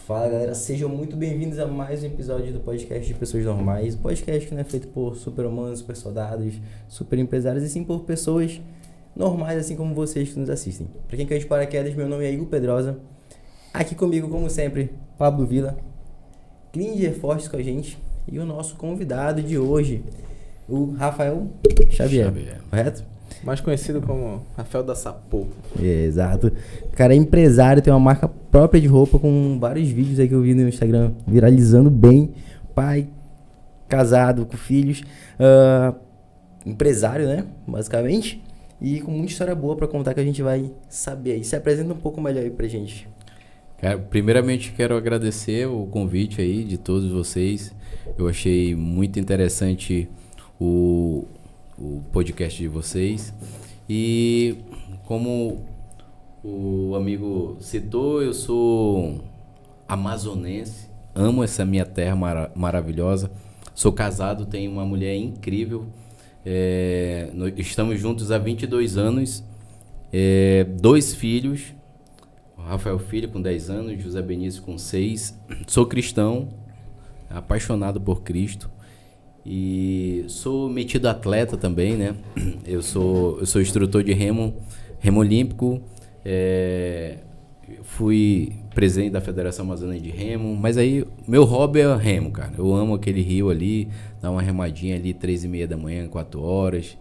Fala galera, sejam muito bem-vindos a mais um episódio do podcast de Pessoas Normais. Podcast que não é feito por super-humanos, super soldados, super empresários, e sim por pessoas normais, assim como vocês que nos assistem. Para quem caiu de paraquedas, meu nome é Igor Pedrosa. Aqui comigo, como sempre, Pablo Vila, Klinger Fortes com a gente e o nosso convidado de hoje, o Rafael Xavier. Correto? Mais conhecido como Rafael da Sapô. Exato. O cara é empresário, tem uma marca própria de roupa com vários vídeos aí que eu vi no Instagram viralizando bem. Pai, casado, com filhos. Empresário, né? Basicamente. E com muita história boa pra contar que a gente vai saber aí. Se apresenta um pouco melhor aí pra gente. Cara, primeiramente quero agradecer o convite aí de todos vocês. Eu achei muito interessante o podcast de vocês. E como o amigo citou, eu sou amazonense, amo essa minha terra maravilhosa. Sou casado, tenho uma mulher incrível. Estamos juntos há 22 anos, 2 filhos. Rafael Filho com 10 anos, José Benício com 6. Sou cristão, apaixonado por Cristo. E sou metido atleta também, né? Eu sou instrutor de remo olímpico. Fui presidente da Federação Amazônica de Remo. Mas aí, meu hobby é remo, cara. Eu amo aquele rio ali, dar uma remadinha ali, 3h30 da manhã, 4 horas.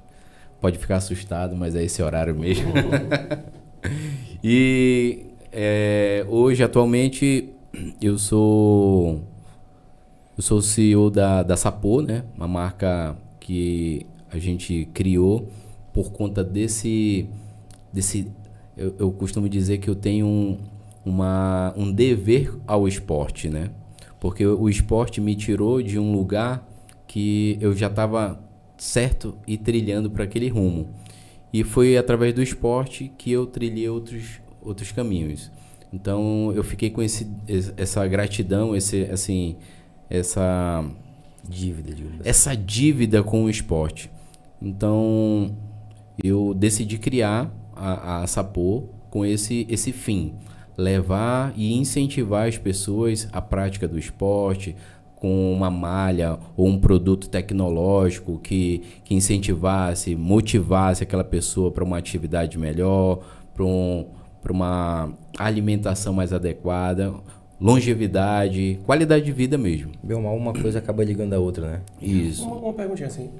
Pode ficar assustado, mas é esse horário mesmo. E hoje, atualmente, eu sou o CEO da Sapô, né? Uma marca que a gente criou por conta desse eu costumo dizer que eu tenho um dever ao esporte, né? Porque o esporte me tirou de um lugar que eu já estava certo e trilhando para aquele rumo. E foi através do esporte que eu trilhei outros caminhos. Então eu fiquei com essa gratidão, essa dívida, essa dívida com o esporte. Então eu decidi criar a Sapô com esse fim, levar e incentivar as pessoas à prática do esporte com uma malha ou um produto tecnológico que incentivasse, motivasse aquela pessoa para uma atividade melhor, para uma alimentação mais adequada, longevidade, qualidade de vida mesmo. Bem ou mal, uma coisa acaba ligando a outra, né? Isso. Uma perguntinha assim,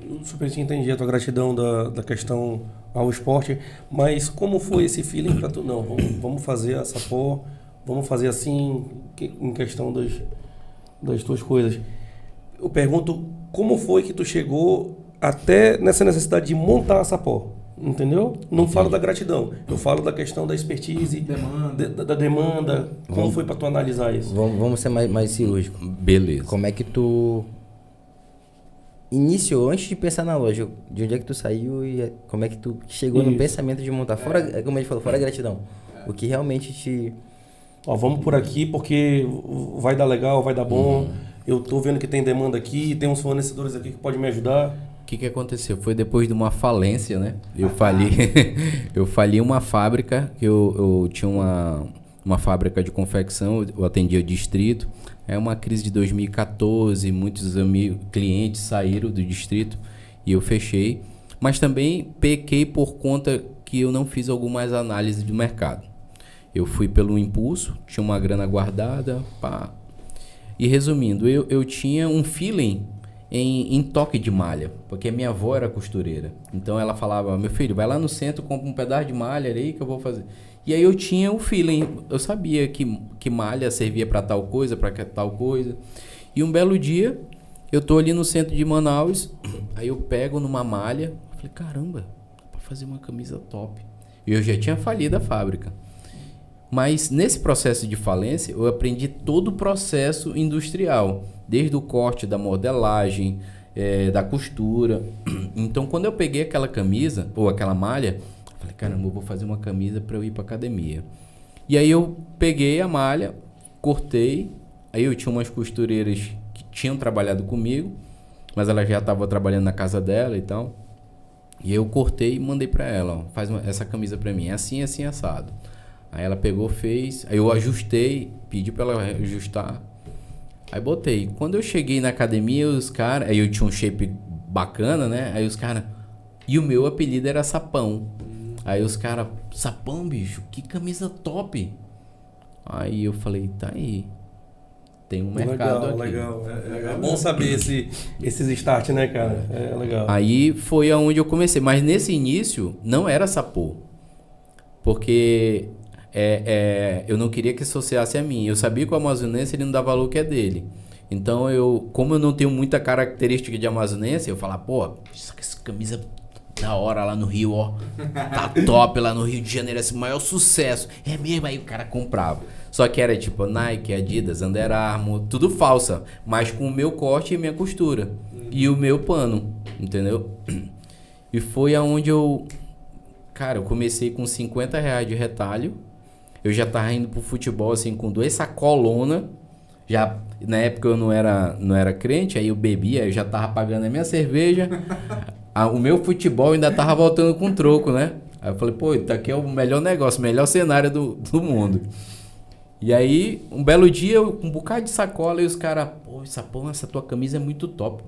eu super entendi a tua gratidão da questão ao esporte, mas como foi esse feeling para tu? Não, vamos fazer a Sapô, vamos fazer assim, em questão das tuas coisas. Eu pergunto, como foi que tu chegou até nessa necessidade de montar a Sapô? Entendeu? Não falo da gratidão, eu falo da questão da expertise, da demanda. Como foi para tu analisar isso? Vamos ser mais cirúrgico. Beleza. Como é que tu iniciou, antes de pensar na loja, de onde é que tu saiu e como é que tu chegou no pensamento de montar? Fora, como a gente falou, fora a gratidão. O que realmente te... Ó, vamos por aqui porque vai dar legal, vai dar bom. Eu tô vendo que tem demanda aqui, tem uns fornecedores aqui que podem me ajudar. O que aconteceu? Foi depois de uma falência, né? Eu fali uma fábrica, eu tinha uma fábrica de confecção, eu atendia o distrito. É uma crise de 2014, muitos clientes saíram do distrito e eu fechei. Mas também pequei por conta que eu não fiz algumas análises do mercado. Eu fui pelo impulso, tinha uma grana guardada, pá. E resumindo, eu tinha um feeling em toque de malha, porque minha avó era costureira. Então ela falava, meu filho, vai lá no centro, compra um pedaço de malha aí que eu vou fazer. E aí eu tinha um feeling, eu sabia que malha servia para tal coisa, para tal coisa. E um belo dia, eu tô ali no centro de Manaus, aí eu pego numa malha, falei, caramba, dá pra fazer uma camisa top. E eu já tinha falido a fábrica. Mas nesse processo de falência, eu aprendi todo o processo industrial, desde o corte da modelagem, da costura. Então, quando eu peguei aquela camisa, ou aquela malha, eu falei, caramba, eu vou fazer uma camisa para eu ir para academia. E aí eu peguei a malha, cortei, aí eu tinha umas costureiras que tinham trabalhado comigo, mas ela já estava trabalhando na casa dela e tal. E eu cortei e mandei para ela, ó, faz essa camisa para mim, é assim, assado. Aí ela pegou, fez, aí eu ajustei, pedi pra ela ajustar, aí botei. Quando eu cheguei na academia, os caras, aí eu tinha um shape bacana, né? Aí os caras, e o meu apelido era Sapão. Aí os caras, Sapão, bicho, que camisa top. Aí eu falei, tá aí. Tem um mercado aqui. Legal. É bom saber esses start, né, cara? É legal. Aí foi aonde eu comecei. Mas nesse início, não era Sapô. Porque eu não queria que associasse a mim. Eu sabia que o amazonense ele não dá valor que é dele. Então, como eu não tenho muita característica de amazonense, eu falava, pô, essa camisa da hora lá no Rio, ó. Tá top lá no Rio de Janeiro, esse maior sucesso. É mesmo, aí o cara comprava. Só que era tipo Nike, Adidas, Under Armour, tudo falsa. Mas com o meu corte e minha costura. E o meu pano, entendeu? E foi aonde eu... Cara, eu comecei com R$50 de retalho. Eu já tava indo pro futebol, assim, com 2 sacolona. Já, na época eu não era crente, aí eu bebia, eu já tava pagando a minha cerveja. O meu futebol ainda tava voltando com troco, né? Aí eu falei, pô, isso aqui é o melhor negócio, o melhor cenário do mundo. E aí, um belo dia, eu com um bocado de sacola, e os caras, pô, essa tua camisa é muito top.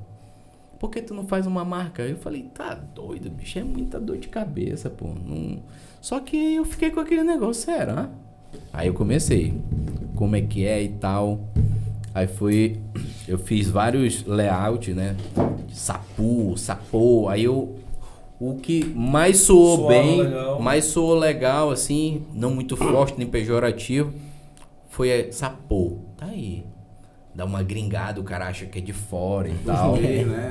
Por que tu não faz uma marca? Eu falei, tá doido, bicho, é muita dor de cabeça, pô. Não... Só que eu fiquei com aquele negócio, será? Aí eu comecei, como é que é e tal. Aí eu fiz vários layouts, né? Sapô. Aí o que mais soou bem, legal. Mais soou legal, assim, não muito forte nem pejorativo, foi Sapô. Tá aí. Dá uma gringada, o cara acha que é de fora e tal.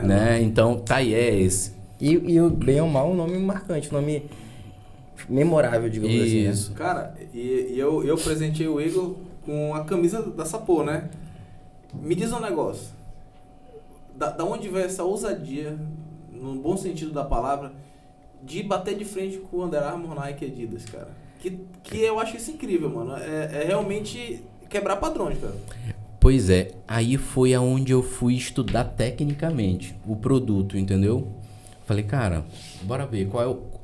né? Então, tá aí, é esse. E o bem ou mal, um nome marcante, um nome memorável, digamos assim. Isso. Cara, e eu presenteei o Igor com a camisa da Sapô, né? Me diz um negócio. Da onde veio essa ousadia, no bom sentido da palavra, de bater de frente com o Under Armour, Nike e Adidas, cara? Que eu acho isso incrível, mano. É realmente quebrar padrões, cara. Pois é, aí foi aonde eu fui estudar tecnicamente o produto, entendeu? Falei, cara, bora ver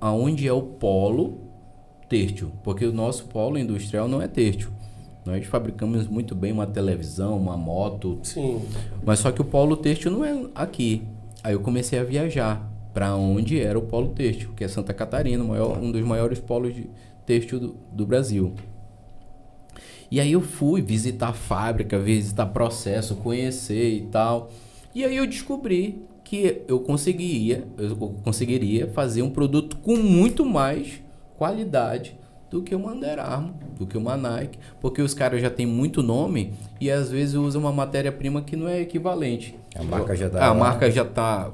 aonde é o polo têxtil, porque o nosso polo industrial não é têxtil. Nós fabricamos muito bem uma televisão, uma moto. Sim. Mas só que o polo têxtil não é aqui. Aí eu comecei a viajar para onde era o polo têxtil, que é Santa Catarina, um dos maiores polos de têxtil do Brasil. E aí eu fui visitar a fábrica, visitar processo, conhecer e tal. E aí eu descobri que eu conseguiria fazer um produto com muito mais qualidade do que uma Under Armour, do que uma Nike, porque os caras já têm muito nome e às vezes usam uma matéria-prima que não é equivalente. A marca já está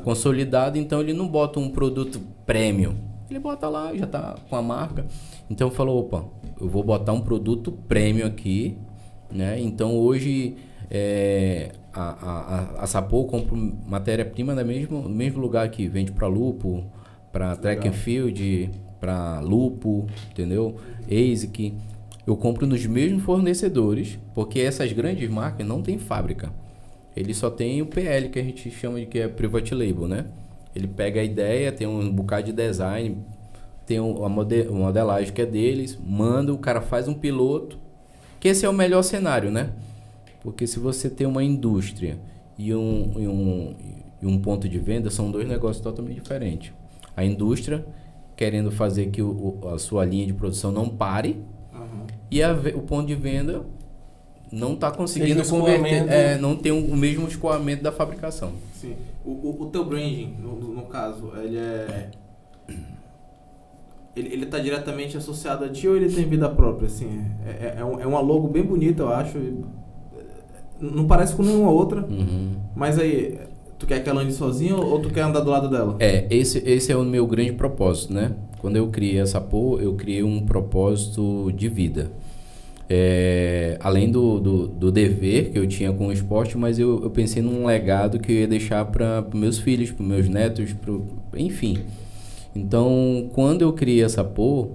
consolidada, então ele não bota um produto premium. Ele bota lá, já está com a marca. Então falou, opa, eu vou botar um produto premium aqui, né? Então hoje a Sapô compra matéria-prima no mesmo lugar que vende para Lupo, para Track and Field, para Lupo, entendeu? ASIC. Eu compro nos mesmos fornecedores, porque essas grandes marcas não tem fábrica. Ele só tem o PL, que a gente chama de que é Private Label, né? Ele pega a ideia, tem um bocado de design, tem a modelagem que é deles, manda, o cara faz um piloto, que esse é o melhor cenário, né? Porque se você tem uma indústria e um ponto de venda, são dois negócios totalmente diferentes. A indústria querendo fazer que a sua linha de produção não pare, e o ponto de venda não está conseguindo converter, não tem o mesmo escoamento da fabricação. Sim. O teu branding, no caso, ele está diretamente associado a ti ou ele tem vida própria? Assim, é uma logo bem bonita, eu acho. Não parece com nenhuma outra, mas aí, tu quer que ela ande sozinha ou tu quer andar do lado dela? Esse é o meu grande propósito, né? Quando eu criei a Sapô, eu criei um propósito de vida. Além do dever que eu tinha com o esporte, mas eu pensei num legado que eu ia deixar para meus filhos, para meus netos, enfim. Então, quando eu criei a Sapô,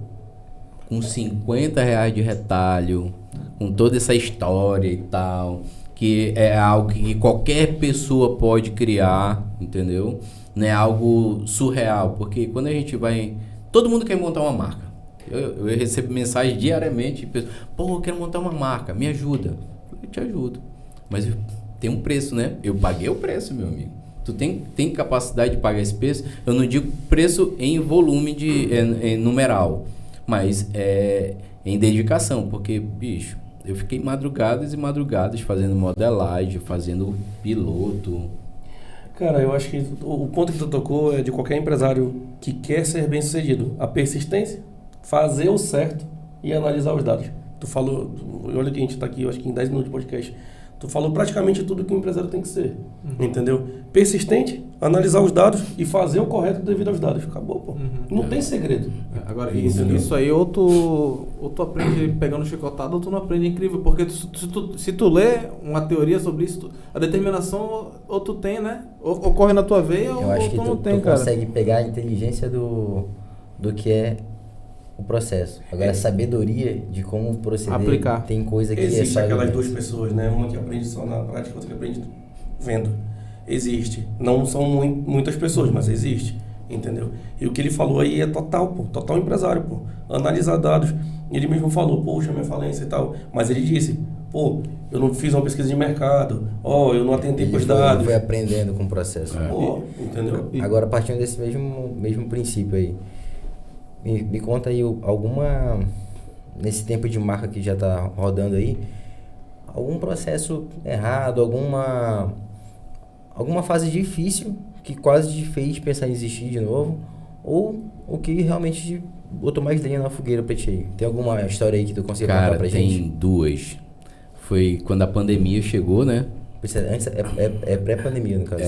com R$50 de retalho, com toda essa história e tal, que é algo que qualquer pessoa pode criar, entendeu? Não é algo surreal, porque quando a gente vai... Todo mundo quer montar uma marca. Eu recebo mensagem diariamente, pô, eu quero montar uma marca, me ajuda. Eu te ajudo. Mas tem um preço, né? Eu paguei o preço, meu amigo. Tu tem capacidade de pagar esse preço? Eu não digo preço em volume em numeral, mas em dedicação, porque, bicho, eu fiquei madrugadas e madrugadas fazendo modelagem, fazendo piloto. Cara, eu acho que o ponto que tu tocou é de qualquer empresário que quer ser bem sucedido. A persistência, fazer o certo e analisar os dados. Tu falou, olha que a gente está aqui, eu acho que em 10 minutos de podcast, tu falou praticamente tudo que um empresário tem que ser, entendeu? Persistente, analisar os dados e fazer o correto devido aos dados. Acabou, pô. Não tem segredo. Agora, isso aí ou tu aprende pegando chicotado ou tu não aprende. Incrível, porque se tu lê uma teoria sobre isso, a determinação ou tu tem, né? Ou corre na tua veia Eu ou acho que tu não tu tem, cara. consegue pegar a inteligência do que é o processo. Agora, a sabedoria de como proceder, Aplicar. tem coisa que Existe só aquelas vivência. duas pessoas, né? Uma que aprende só na prática, outra que aprende vendo. Existe. Não são muitas pessoas, mas existe. Entendeu? E o que ele falou aí é total, pô. Total empresário, pô. Analisar dados. Ele mesmo falou, poxa, minha falência e tal. Mas ele disse, pô, eu não fiz uma pesquisa de mercado. Eu não atentei para os dados. Ele foi aprendendo com o processo. Pô, entendeu? Agora, partindo desse mesmo princípio aí, me conta aí alguma, nesse tempo de marca que já está rodando aí, algum processo errado, alguma fase difícil que quase te fez pensar em desistir de novo, ou o que realmente botou mais lenha na fogueira pra ti aí? Tem alguma história aí que tu consiga contar pra gente? Tem duas. Foi quando a pandemia chegou, né? Antes, é pré-pandemia, no caso.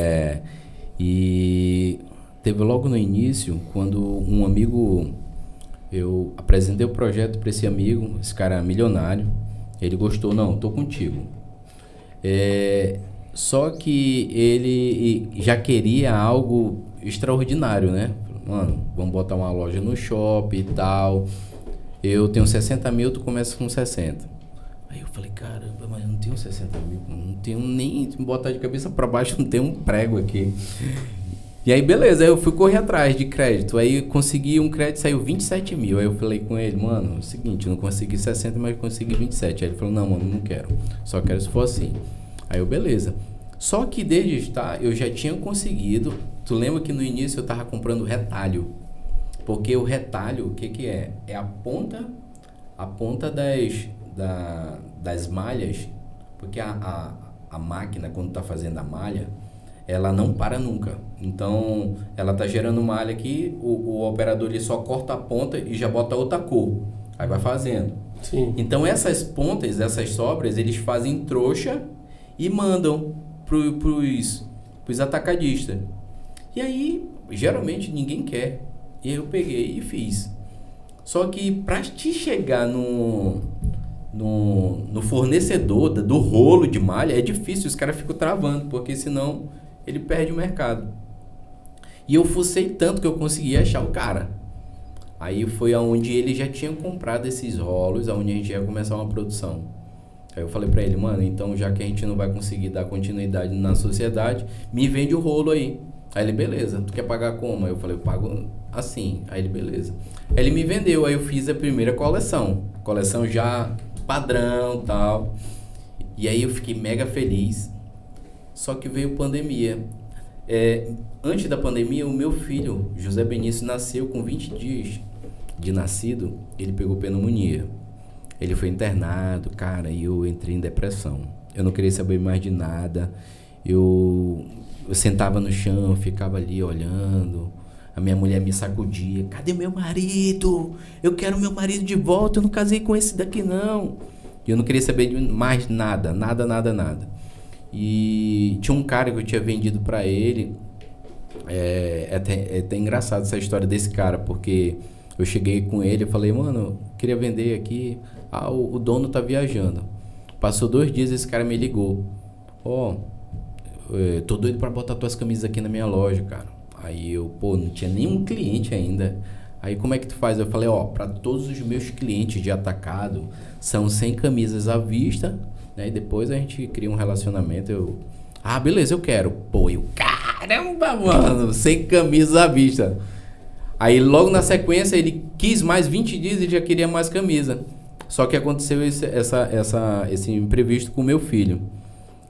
E teve logo no início, quando um amigo... Eu apresentei o projeto para esse amigo, esse cara é milionário. Ele gostou, não, tô contigo. Só que ele já queria algo extraordinário, né? Mano, vamos botar uma loja no shopping e tal. Eu tenho 60 mil, tu começa com 60. Aí eu falei, caramba, mas eu não tenho 60 mil, não tenho nem botar de cabeça para baixo, não tem um prego aqui. E aí, beleza, aí eu fui correr atrás de crédito, aí consegui um crédito, saiu 27 mil, aí eu falei com ele, mano, é o seguinte, eu não consegui 60, mas consegui 27, aí ele falou, não, mano, não quero, só quero se for assim. Aí eu, beleza. Só que desde eu já tinha conseguido, tu lembra que no início eu tava comprando retalho, porque o retalho, o que é? É a ponta das malhas, porque a máquina, quando tá fazendo a malha, ela não para nunca. Então, ela tá gerando malha aqui, o operador ele só corta a ponta e já bota outra cor. Aí vai fazendo. Sim. Então, essas pontas, essas sobras, eles fazem trouxa e mandam pros atacadistas. E aí, geralmente, ninguém quer. E aí eu peguei e fiz. Só que para te chegar no fornecedor do rolo de malha, é difícil, os caras ficam travando, porque senão ele perde o mercado. E eu fucei tanto que eu consegui achar o cara. Aí foi aonde ele já tinha comprado esses rolos, aonde a gente ia começar uma produção. Aí eu falei pra ele, mano, então já que a gente não vai conseguir dar continuidade na sociedade, me vende o rolo aí. Aí ele, beleza, tu quer pagar como? Aí eu falei, eu pago assim. Aí ele, beleza. Aí ele me vendeu, aí eu fiz a primeira coleção já padrão e tal. E aí eu fiquei mega feliz. Só que veio pandemia. Antes da pandemia, o meu filho, José Benício, nasceu com 20 dias de nascido, ele pegou pneumonia. Ele foi internado, cara, e eu entrei em depressão. Eu não queria saber mais de nada. Eu sentava no chão, ficava ali olhando. A minha mulher me sacudia. Cadê meu marido? Eu quero meu marido de volta, eu não casei com esse daqui não. E eu não queria saber de mais nada. E tinha um cara que eu tinha vendido pra ele. É até engraçado essa história desse cara, porque eu cheguei com ele e falei, mano, eu queria vender aqui. O dono tá viajando. Passou 2 dias, esse cara me ligou. Tô doido pra botar tuas camisas aqui na minha loja, cara. Aí eu, não tinha nenhum cliente ainda. Aí como é que tu faz? Eu falei, pra todos os meus clientes de atacado, são 100 camisas à vista, né? E depois a gente cria um relacionamento. Beleza, eu quero. Caramba, mano, 100 camisas à vista. Aí logo na sequência ele quis mais 20 dias e já queria mais camisa. Só que aconteceu esse imprevisto com o meu filho.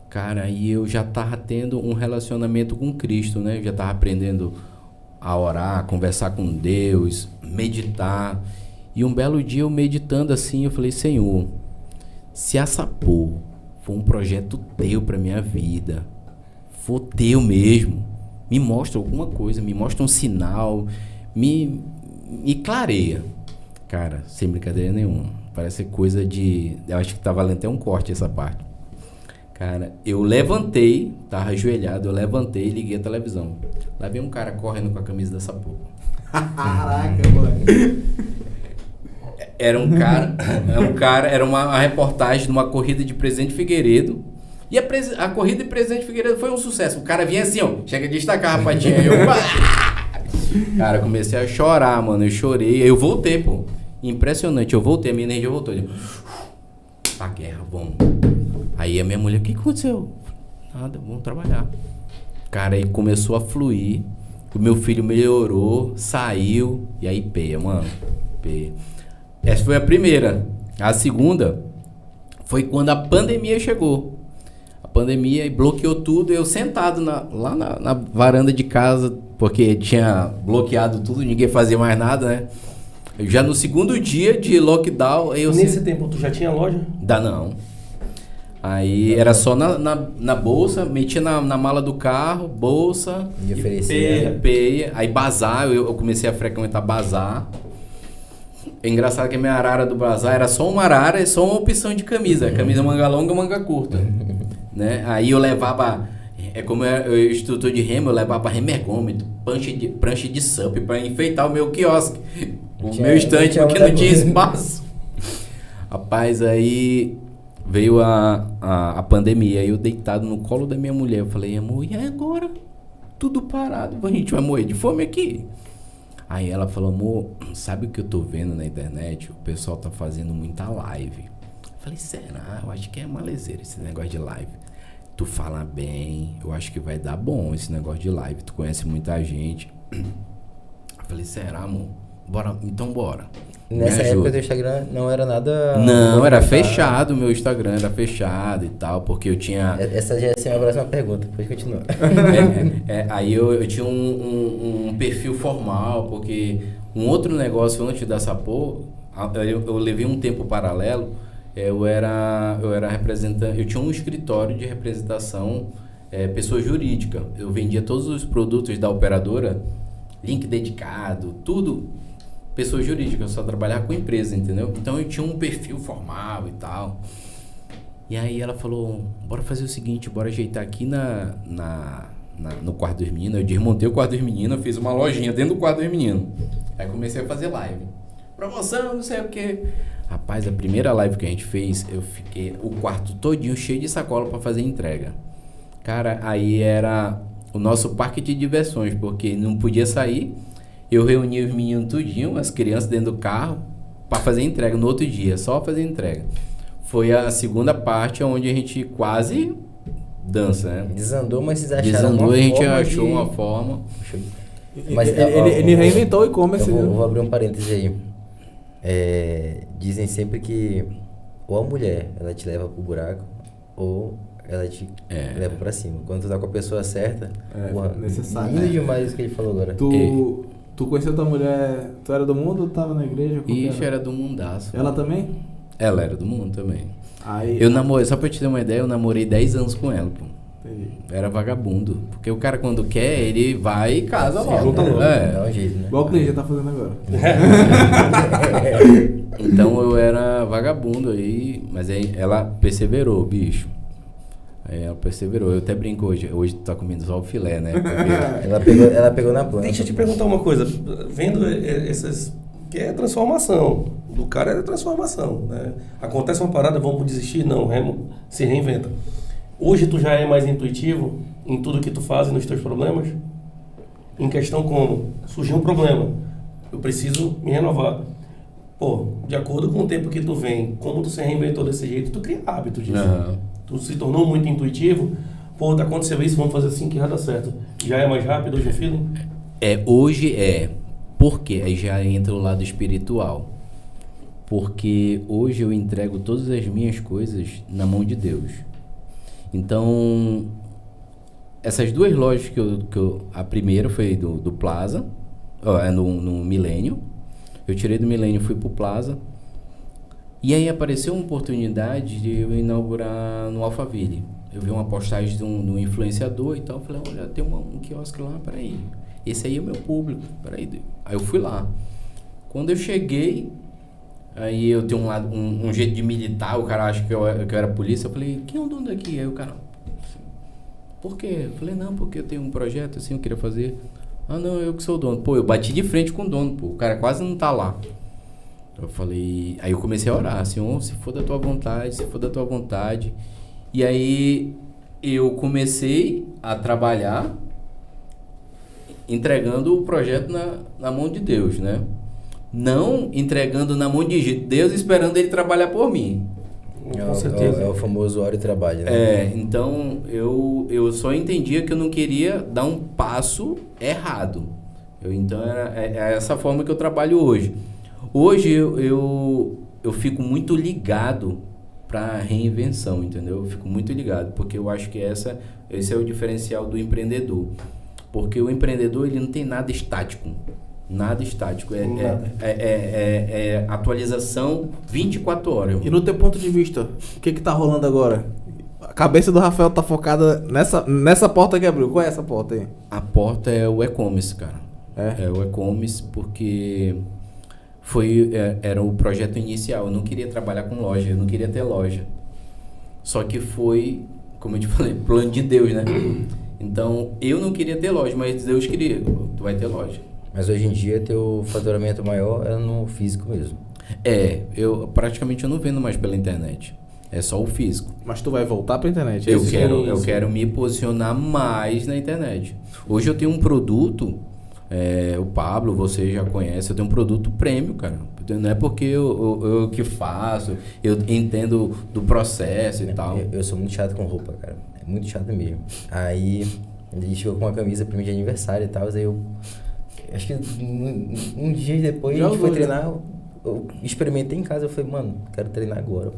Cara, aí eu já tava tendo um relacionamento com Cristo, né? Eu já tava aprendendo a orar, a conversar com Deus, meditar. E um belo dia eu meditando assim, eu falei, Senhor, se a Sapor for um projeto teu pra minha vida, for teu mesmo, me mostra alguma coisa, me mostra um sinal, me clareia. Cara, sem brincadeira nenhuma. Parece coisa de... Eu acho que tá valendo até um corte essa parte. Cara, eu levantei, tava ajoelhado, eu levantei e liguei a televisão. Lá veio um cara correndo com a camisa da Sapor. Caraca, mano. Era uma reportagem de uma corrida de Presidente Figueiredo. E a corrida de Presidente Figueiredo foi um sucesso. O cara vinha assim, ó, chega a destacar, rapatinha. Cara, comecei a chorar, mano. Eu chorei. Aí eu voltei, pô. Impressionante. Eu voltei, a minha energia voltou. A guerra, vamos. Aí a minha mulher, o que aconteceu? Nada, vamos trabalhar. Cara, aí começou a fluir. O meu filho melhorou, saiu. E aí, peia, mano. Peia. Essa foi a primeira. A segunda foi quando a pandemia chegou. A pandemia bloqueou tudo. Eu sentado lá na varanda de casa, porque tinha bloqueado tudo, ninguém fazia mais nada, né? Já no segundo dia de lockdown... Nesse tempo, tu já tinha loja? Dá não. Aí era só na bolsa, metia na mala do carro, bolsa... E oferecia. Peia. Aí bazar, eu comecei a frequentar bazar. É engraçado que a minha arara do bazar era só uma arara e só uma opção de camisa. Camisa manga longa, manga curta. Né? Aí eu levava... como eu instrutor de remo, eu levava remergômetro, prancha de sup para enfeitar o meu quiosque. O meu estante, porque não tinha espaço. Rapaz, aí veio a pandemia. Aí eu deitado no colo da minha mulher. Eu falei, amor, e agora? Tudo parado. A gente vai morrer de fome aqui. Aí ela falou, amor, sabe o que eu tô vendo na internet? O pessoal tá fazendo muita live. Eu falei, será? Eu acho que é malezeiro esse negócio de live. Tu fala bem, eu acho que vai dar bom esse negócio de live. Tu conhece muita gente. Eu falei, será, amor? Bora, então bora. Nessa época teu Instagram não era nada... Não, era fechado, meu Instagram era fechado e tal, porque eu tinha... Essa já é a próxima pergunta, depois continua. Aí eu tinha um perfil formal, porque um outro negócio antes da Sapor, eu levei um tempo paralelo, eu era representante, eu tinha um escritório de representação, pessoa jurídica. Eu vendia todos os produtos da operadora, link dedicado, tudo... pessoa jurídica, eu só trabalhava com empresa, entendeu? Então eu tinha um perfil formal e tal. E aí ela falou, bora fazer o seguinte, bora ajeitar aqui no quarto dos meninos. Eu desmontei o quarto dos meninos, fiz uma lojinha dentro do quarto dos meninos. Aí comecei a fazer live. Promoção, não sei o quê. Rapaz, a primeira live que a gente fez, eu fiquei o quarto todinho cheio de sacola para fazer entrega. Cara, aí era o nosso parque de diversões, porque não podia sair. Eu reuni os meninos tudinho, as crianças dentro do carro, para fazer entrega no outro dia, só fazer entrega. Foi a segunda parte onde a gente quase dança, né? Desandou, mas vocês acharam Desandou, a gente forma achou de... uma forma. Mas, Ele reinventou o e-commerce. Eu vou abrir um parêntese aí. Dizem sempre que ou a mulher, ela te leva pro buraco, ou ela te leva pra cima. Quando tu tá com a pessoa certa, necessário. Lindo demais o que ele falou agora. Tu conheceu tua mulher, tu era do mundo ou tava na igreja? Ixi, era do mundaço. Ela também? Ela era do mundo também. Aí, eu namorei, só pra te ter uma ideia, eu namorei 10 anos com ela, pô. Entendi. Era vagabundo. Porque o cara quando quer, ele vai e casa logo. Junta logo. Dá um jeito, né? Igual o Cleiton já tá fazendo agora. Então eu era vagabundo aí, mas aí ela perseverou, bicho. Aí ela perseverou. Eu até brinco hoje tu tá comendo só o filé, né? Porque... ela pegou na planta. Deixa eu te perguntar uma coisa. Vendo essas... Que é transformação. Do cara é transformação, né? Acontece uma parada, vamos desistir? Não, Remo se reinventa. Hoje tu já é mais intuitivo em tudo que tu faz e nos teus problemas? Em questão como? Surgiu um problema. Eu preciso me renovar. Pô, de acordo com o tempo que tu vem, como tu se reinventou desse jeito, tu cria hábitos disso. Uhum. Tu se tornou muito intuitivo. Pô, tá acontecendo isso, vamos fazer assim que vai dar certo. Já é mais rápido hoje o feeling? Hoje é. Por quê? Aí já entra o lado espiritual. Porque hoje eu entrego todas as minhas coisas na mão de Deus. Então, essas duas lojas a primeira foi do Plaza, no Milênio. Eu tirei do Milênio e fui pro Plaza. E aí apareceu uma oportunidade de eu inaugurar no Alphaville. Eu vi uma postagem de um influenciador e tal. Eu falei, olha, tem um quiosque lá, peraí. Esse aí é o meu público, peraí. Aí eu fui lá. Quando eu cheguei, aí eu tenho um jeito de militar, o cara acha que eu era polícia. Eu falei, quem é o dono daqui? Aí o cara, por quê? Eu falei, não, porque eu tenho um projeto assim, eu queria fazer. Ah, não, eu que sou o dono. Pô, eu bati de frente com o dono, pô. O cara quase não tá lá. Eu falei... Aí eu comecei a orar, Senhor, se for da tua vontade, se for da tua vontade. E aí eu comecei a trabalhar entregando o projeto na mão de Deus, né? Não entregando na mão de Deus, esperando ele trabalhar por mim. Com certeza. É o famoso hora e trabalho, né? Então eu só entendia que eu não queria dar um passo errado. Então é essa forma que eu trabalho hoje. Hoje eu fico muito ligado para reinvenção, entendeu? Eu fico muito ligado, porque eu acho que esse é o diferencial do empreendedor. Porque o empreendedor, ele não tem nada estático. Nada estático. É atualização 24 horas. Irmão. E no teu ponto de vista, o que tá rolando agora? A cabeça do Rafael tá focada nessa porta que abriu. Qual é essa porta aí? A porta é o e-commerce, cara. É o e-commerce porque era o projeto inicial. Eu não queria trabalhar com loja, eu não queria ter loja. Só que foi, como eu te falei, plano de Deus, né? Então, eu não queria ter loja, mas Deus queria. Tu vai ter loja. Mas hoje em dia, teu faturamento maior é no físico mesmo. Eu não vendo mais pela internet. É só o físico. Mas tu vai voltar pra internet? Eu quero me posicionar mais na internet. Hoje eu tenho um produto, o Pablo, você já conhece, eu tenho um produto premium, cara. Não é porque eu que faço, eu entendo do processo e tal. Eu sou muito chato com roupa, cara. É muito chato mesmo. Aí, ele chegou com uma camisa pra mim de aniversário e tal, aí eu... Acho que um dia depois a gente foi treinar, eu experimentei em casa, eu falei, mano, quero treinar agora.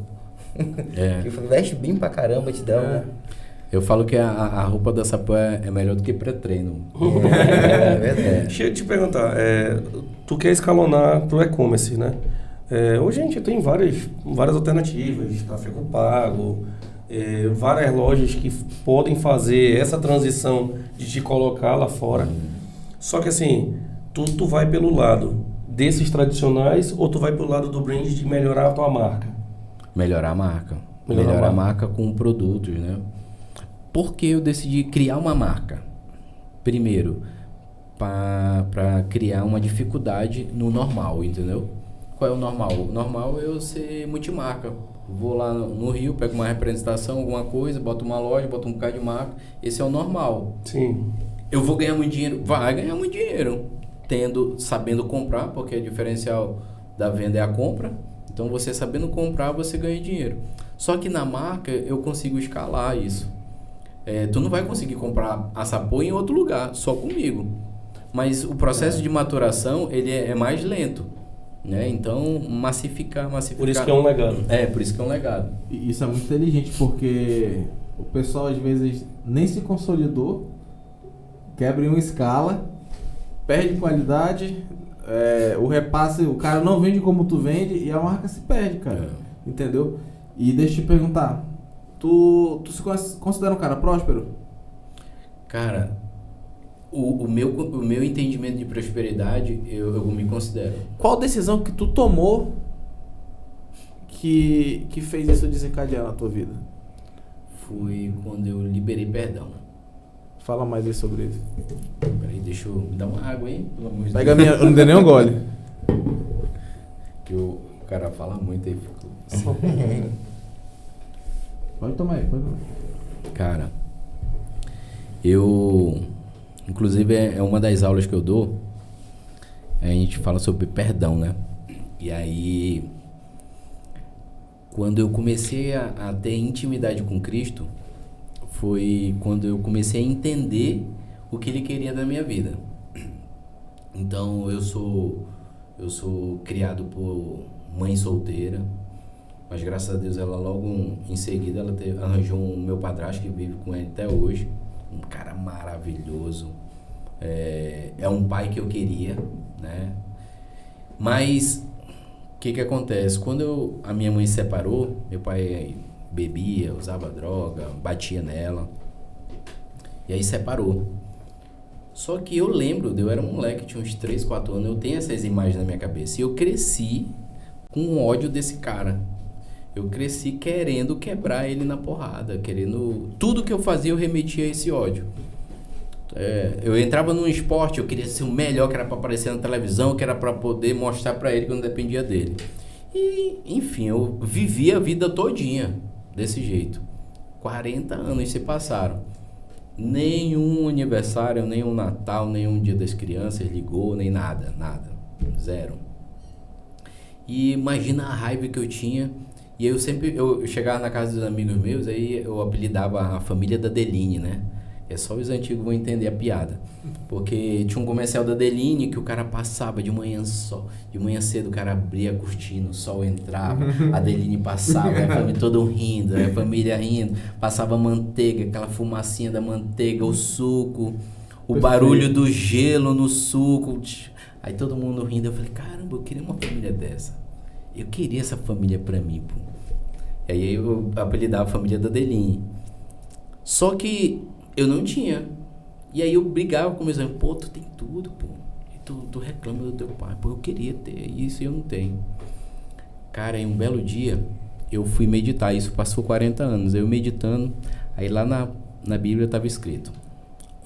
Eu falei, veste bem pra caramba, te dá Eu falo que a roupa da Sapô é melhor do que pré-treino. É verdade. Deixa eu te perguntar, tu quer escalonar pro e-commerce, né? Hoje a gente tem várias alternativas, tráfego pago, várias lojas que podem fazer essa transição de te colocar lá fora. Só que assim, tu vai pelo lado desses tradicionais ou tu vai pelo lado do brand de melhorar a tua marca? Melhorar a marca. Melhorar a marca com produtos, né? Por que eu decidi criar uma marca? Primeiro, para criar uma dificuldade no normal, entendeu? Qual é o normal? O normal é eu ser multimarca. Vou lá no Rio, pego uma representação, alguma coisa, boto uma loja, boto um bocado de marca. Esse é o normal. Sim. Eu vou ganhar muito dinheiro? Vai ganhar muito dinheiro. Sabendo comprar, porque o diferencial da venda é a compra. Então, você sabendo comprar, você ganha dinheiro. Só que na marca, eu consigo escalar isso. Tu não vai conseguir comprar a Sapô em outro lugar, só comigo. Mas o processo de maturação, ele é mais lento. Né? Então, massificar. Por isso que é um legado. Por isso que é um legado. E isso é muito inteligente, porque o pessoal, às vezes, nem se consolidou, quebra em uma escala, perde qualidade, o repasse, o cara não vende como tu vende e a marca se perde, cara. Entendeu? E deixa eu te perguntar, tu se considera um cara próspero? Cara, o meu entendimento de prosperidade, eu me considero. Qual decisão que tu tomou que fez isso desencadear na tua vida? Foi quando eu liberei perdão. Fala mais aí sobre isso. Peraí, deixa eu me dar uma água aí, pelo amor de Pega a minha, eu não dei nem um gole. Que o cara fala muito aí. Pode tomar aí, pode tomar. Cara, inclusive é uma das aulas que eu dou, a gente fala sobre perdão, né? E aí, quando eu comecei a ter intimidade com Cristo, foi quando eu comecei a entender o que Ele queria da minha vida. Então eu sou criado por mãe solteira, mas graças a Deus ela logo em seguida arranjou um meu padrasto que vive com ele até hoje, um cara maravilhoso, é um pai que eu queria, né? Mas o que acontece? Quando a minha mãe se separou, meu pai bebia, usava droga, batia nela, e aí separou. Só que eu lembro, eu era um moleque, tinha uns 3, 4 anos, eu tenho essas imagens na minha cabeça. E eu cresci com ódio desse cara. Eu cresci querendo quebrar ele na porrada, querendo... Tudo que eu fazia eu remetia a esse ódio. Eu entrava num esporte, eu queria ser o melhor, que era pra aparecer na televisão, que era pra poder mostrar pra ele que eu não dependia dele. E, enfim, eu vivi a vida todinha desse jeito. 40 anos se passaram. Nenhum aniversário, nenhum Natal, nenhum Dia das Crianças ligou, nem nada. Zero. E imagina a raiva que eu tinha. E eu chegava na casa dos amigos meus, aí eu apelidava a família da Deline, né? É só os antigos vão entender a piada. Porque tinha um comercial da Deline que o cara passava de manhã cedo, o cara abria a cortina, o sol entrava, a Deline passava, a família toda rindo, a família rindo, passava manteiga, aquela fumacinha da manteiga, o suco, o barulho do gelo no suco. Aí todo mundo rindo, eu falei, caramba, eu queria uma família dessa. Eu queria essa família pra mim, pô. E aí eu apelidava a família da Deline. Só que eu não tinha. E aí eu brigava com meus amigos, pô, tu tem tudo, pô. E tu reclama do teu pai. Pô, eu queria ter isso e eu não tenho. Cara, em um belo dia, eu fui meditar. Isso passou 40 anos. Eu meditando, aí lá na Bíblia estava escrito: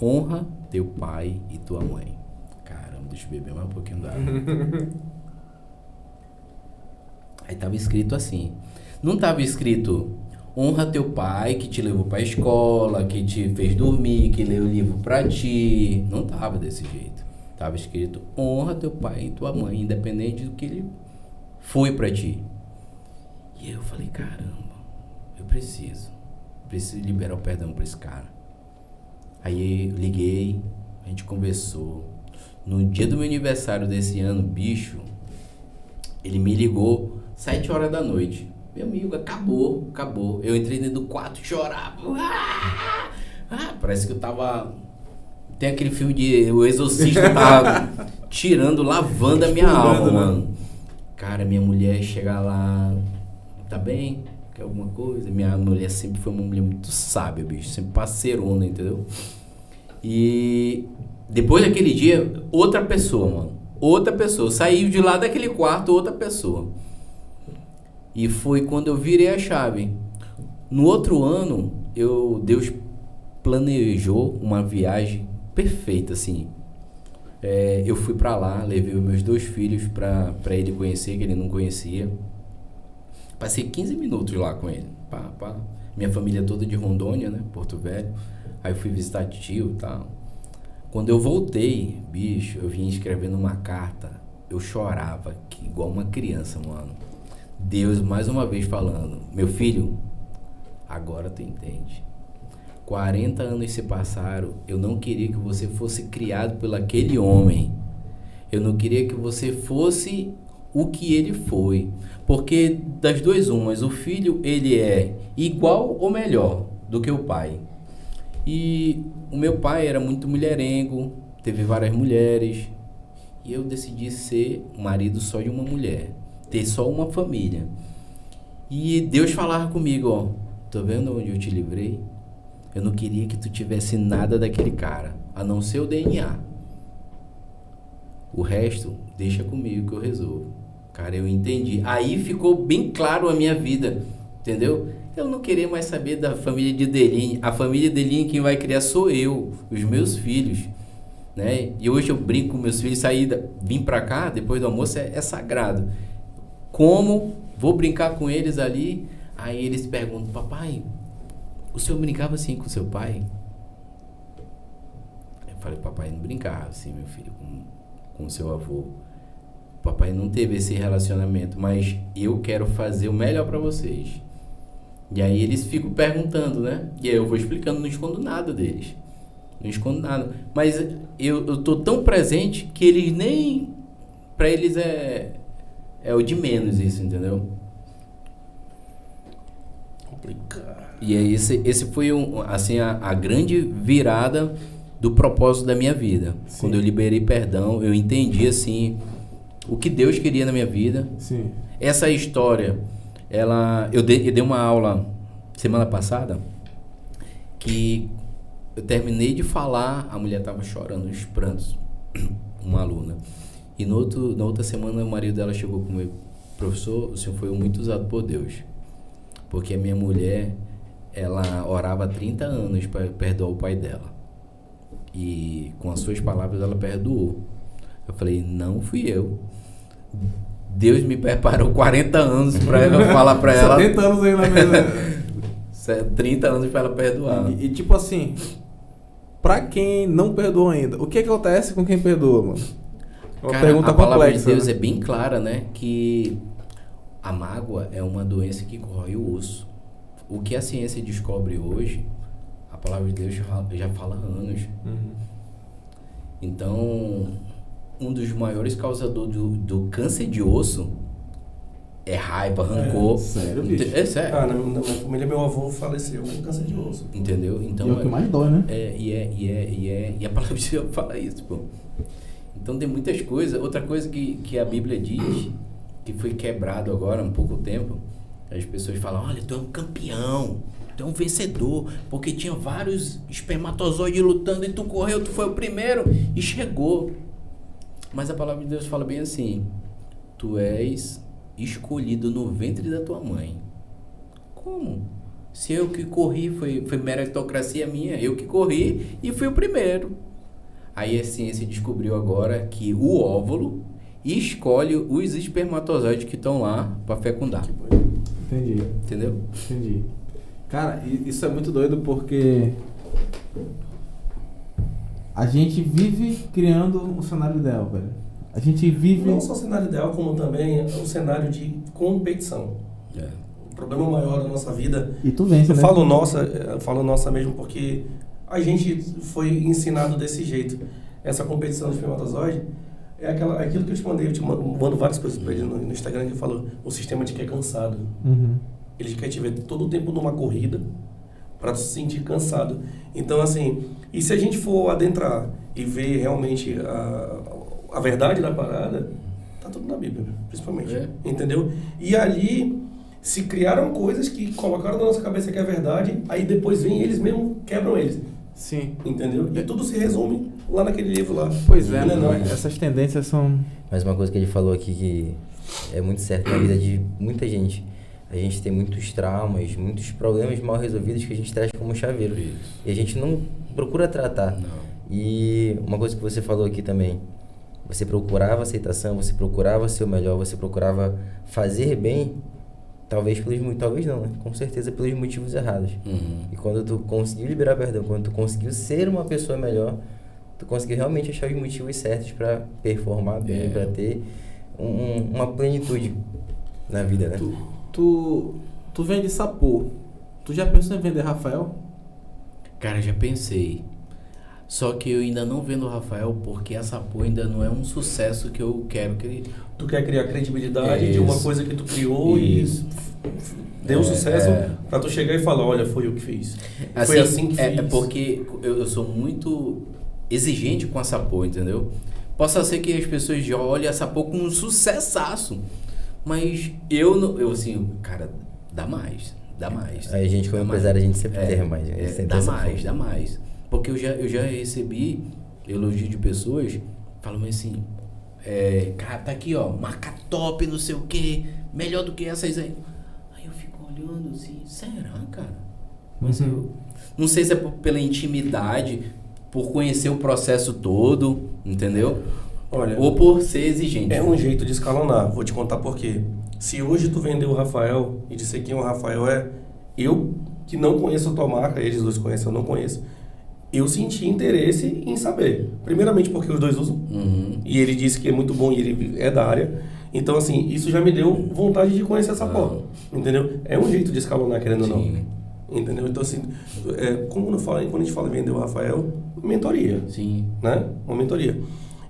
honra teu pai e tua mãe. Caramba, deixa eu beber mais um pouquinho d'água. Aí estava escrito assim. Não estava escrito: honra teu pai que te levou para a escola, que te fez dormir, que leu o livro para ti. Não estava desse jeito. Estava escrito: honra teu pai e tua mãe, independente do que ele foi para ti. E eu falei, caramba, eu preciso liberar o perdão para esse cara. Aí eu liguei, a gente conversou. No dia do meu aniversário desse ano, bicho, ele me ligou 7 horas da noite. Meu amigo, acabou. Eu entrei dentro do quarto e chorava. Parece que eu tava... Tem aquele filme de O Exorcista, tava lavando a minha alma, mano. Cara, minha mulher chega lá, tá bem? Quer alguma coisa? Minha mulher sempre foi uma mulher muito sábia, bicho. Sempre parceirona, entendeu? E depois daquele dia, outra pessoa, mano. Outra pessoa. Saiu de lá daquele quarto, outra pessoa. E foi quando eu virei a chave. No outro ano, Deus planejou uma viagem perfeita, assim. Eu fui pra lá, levei os meus 2 filhos pra ele conhecer, que ele não conhecia. Passei 15 minutos lá com ele. Minha família toda de Rondônia, né? Porto Velho. Aí eu fui visitar tio e tal. Quando eu voltei, bicho, eu vim escrevendo uma carta. Eu chorava, igual uma criança, mano. Deus mais uma vez falando: meu filho, agora tu entende. 40 anos se passaram, eu não queria que você fosse criado por aquele homem. Eu não queria que você fosse o que ele foi. Porque das duas umas, o filho ele é igual ou melhor do que o pai. E o meu pai era muito mulherengo, teve várias mulheres. E eu decidi ser marido só de uma mulher. Ter só uma família. E Deus falava comigo, ó, tá vendo onde eu te livrei? Eu não queria que tu tivesse nada daquele cara, a não ser o DNA. O resto, deixa comigo que eu resolvo. Cara, eu entendi. Aí ficou bem claro a minha vida, entendeu? Eu não queria mais saber da família de Deline. A família de Deline quem vai criar sou eu, os meus filhos. Né? E hoje eu brinco com meus filhos, vim pra cá, depois do almoço, é sagrado. Como vou brincar com eles ali, aí eles perguntam: papai, o senhor brincava assim com seu pai? Eu falei: papai não brincava assim, meu filho, com o seu avô. Papai não teve esse relacionamento, mas eu quero fazer o melhor para vocês. E aí eles ficam perguntando, né? E aí eu vou explicando, não escondo nada deles. Não escondo nada. Mas eu tô tão presente que eles nem... Pra eles é o de menos isso, entendeu? Complicado. E aí esse foi assim, a grande virada do propósito da minha vida. Sim. Quando eu liberei perdão, eu entendi assim o que Deus queria na minha vida. Sim. Essa história, eu dei uma aula semana passada que eu terminei de falar, a mulher estava chorando, os prantos, uma aluna. E na outra semana o marido dela chegou comigo: professor, o senhor foi muito usado por Deus. Porque a minha mulher, ela orava há 30 anos para perdoar o pai dela. E com as suas palavras ela perdoou. Eu falei: não fui eu. Deus me preparou 40 anos para eu falar para ela. 70 anos aí na mesa. 30 anos para ela perdoar. E tipo assim, pra quem não perdoa ainda, o que acontece com quem perdoa, mano? Uma Cara, pergunta a palavra complexa, de Deus né? é bem clara, né? Que a mágoa é uma doença que corrói o osso. O que a ciência descobre hoje, a palavra de Deus já fala há anos. Uhum. Então, um dos maiores causadores do câncer de osso é raiva, rancor. sério, bicho? É sério. Ah, na minha família, meu avô faleceu com câncer de osso. Entendeu? Então, E é o que mais dói, né? E a palavra de Deus fala isso, pô. Então tem muitas coisas. Outra coisa que a Bíblia diz, que foi quebrado agora há um pouco tempo, as pessoas falam: olha, tu é um campeão, tu é um vencedor, porque tinha vários espermatozoides lutando e tu correu, tu foi o primeiro e chegou. Mas a palavra de Deus fala bem assim: tu és escolhido no ventre da tua mãe. Como? Se eu que corri, foi meritocracia minha, eu que corri e fui o primeiro. Aí a ciência descobriu agora que o óvulo escolhe os espermatozoides que estão lá para fecundar. Entendi, Entendeu? entendi. Cara, isso é muito doido porque a gente vive criando um cenário ideal, velho. A gente vive... Não só o cenário ideal, como também um cenário de competição. É. O problema maior da nossa vida... E tu vence, Eu né? falo nossa mesmo porque a gente foi ensinado desse jeito. Essa competição de espermatozoide é aquilo que eu te mandei. Eu te mando várias coisas pra ele no Instagram que falou: o sistema te quer cansado. Uhum. Ele quer te ver todo o tempo numa corrida para tu se sentir cansado. Então, assim, e se a gente for adentrar e ver realmente a verdade da parada, tá tudo na Bíblia, principalmente. É. Entendeu? E ali se criaram coisas que colocaram na nossa cabeça que é verdade, aí depois vem eles mesmo, quebram eles. Sim. Entendeu? E tudo se resume lá naquele livro lá. Pois é, Não, mano. Essas tendências são... Mas uma coisa que ele falou aqui que é muito certo na vida de muita gente. A gente tem muitos traumas, muitos problemas mal resolvidos que a gente traz como chaveiro. Isso. E a gente não procura tratar. Não. E uma coisa que você falou aqui também, você procurava aceitação, você procurava ser o melhor, você procurava fazer bem, talvez não, né? Com certeza pelos motivos errados. Uhum. E quando tu conseguiu liberar perdão, quando tu conseguiu ser uma pessoa melhor, tu conseguiu realmente achar os motivos certos para performar bem, para ter uma plenitude na vida, né? Tu vende sapô. Tu já pensou em vender Rafael? Cara, já pensei. Só que eu ainda não vendo o Rafael porque essa porra ainda não é um sucesso que eu quero que ele... Tu quer criar credibilidade de uma Isso. coisa que tu criou Isso. e deu sucesso pra tu chegar e falar: olha, foi eu que fiz. Foi assim que fiz. É porque eu sou muito exigente com a Sapô, entendeu? Possa ser que as pessoas já olhem a Sapô como um sucessaço, mas eu assim, cara, dá mais. Aí a gente como Dá empresário, a mais. gente sempre quer mais. Né? Sempre Dá essa mais, fome. dá mais. Porque eu já recebi elogio de pessoas falando assim, cara, tá aqui, ó, marca top, não sei o que, melhor do que essas aí. Aí eu fico olhando assim, será, cara? Mas eu não sei se é pela intimidade, por conhecer o processo todo, entendeu? Olha, Ou por ser exigente. é um jeito de escalonar. Vou te contar por quê. Se hoje tu vendeu o Rafael e disser quem o Rafael é, eu que não conheço a tua marca, eles dois conhecem, eu não conheço. Eu senti interesse em saber. Primeiramente porque os dois usam. Uhum. E ele disse que é muito bom e ele é da área. Então, assim, isso já me deu vontade de conhecer essa porra. Entendeu? É um jeito de escalonar, querendo ou não. Sim. Entendeu? Então, assim, como quando a gente fala em vender o Rafael, mentoria. Sim. Né? Uma mentoria.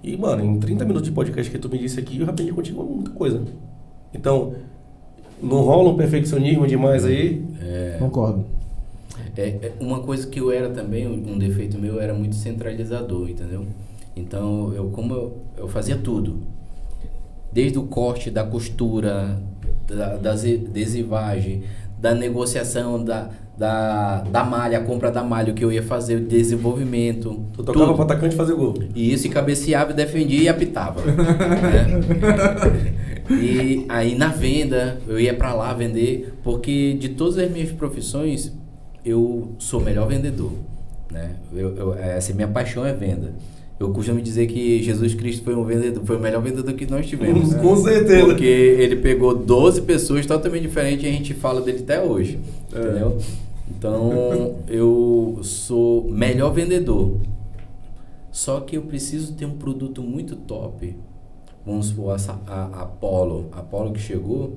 E, mano, em 30 minutos de podcast que tu me disse aqui, eu aprendi contigo muita coisa. Então, não rola um perfeccionismo demais aí? Concordo. Uma coisa que eu era também, um defeito meu, era muito centralizador, entendeu? Então, eu fazia tudo. Desde o corte, da costura, da adesivagem, da negociação, da malha, a compra da malha, o que eu ia fazer, o desenvolvimento. Tu tocava pro atacante fazer gol. E isso, e cabeceava, defendia e apitava. Né? E aí na venda, eu ia pra lá vender, porque de todas as minhas profissões, eu sou o melhor vendedor. Né? Essa minha paixão é venda. Eu costumo dizer que Jesus Cristo foi o melhor vendedor que nós tivemos. Com certeza. Porque ele pegou 12 pessoas totalmente diferentes e a gente fala dele até hoje. Entendeu? Então, eu sou melhor vendedor. Só que eu preciso ter um produto muito top. Vamos supor, a Apollo. A Apollo que chegou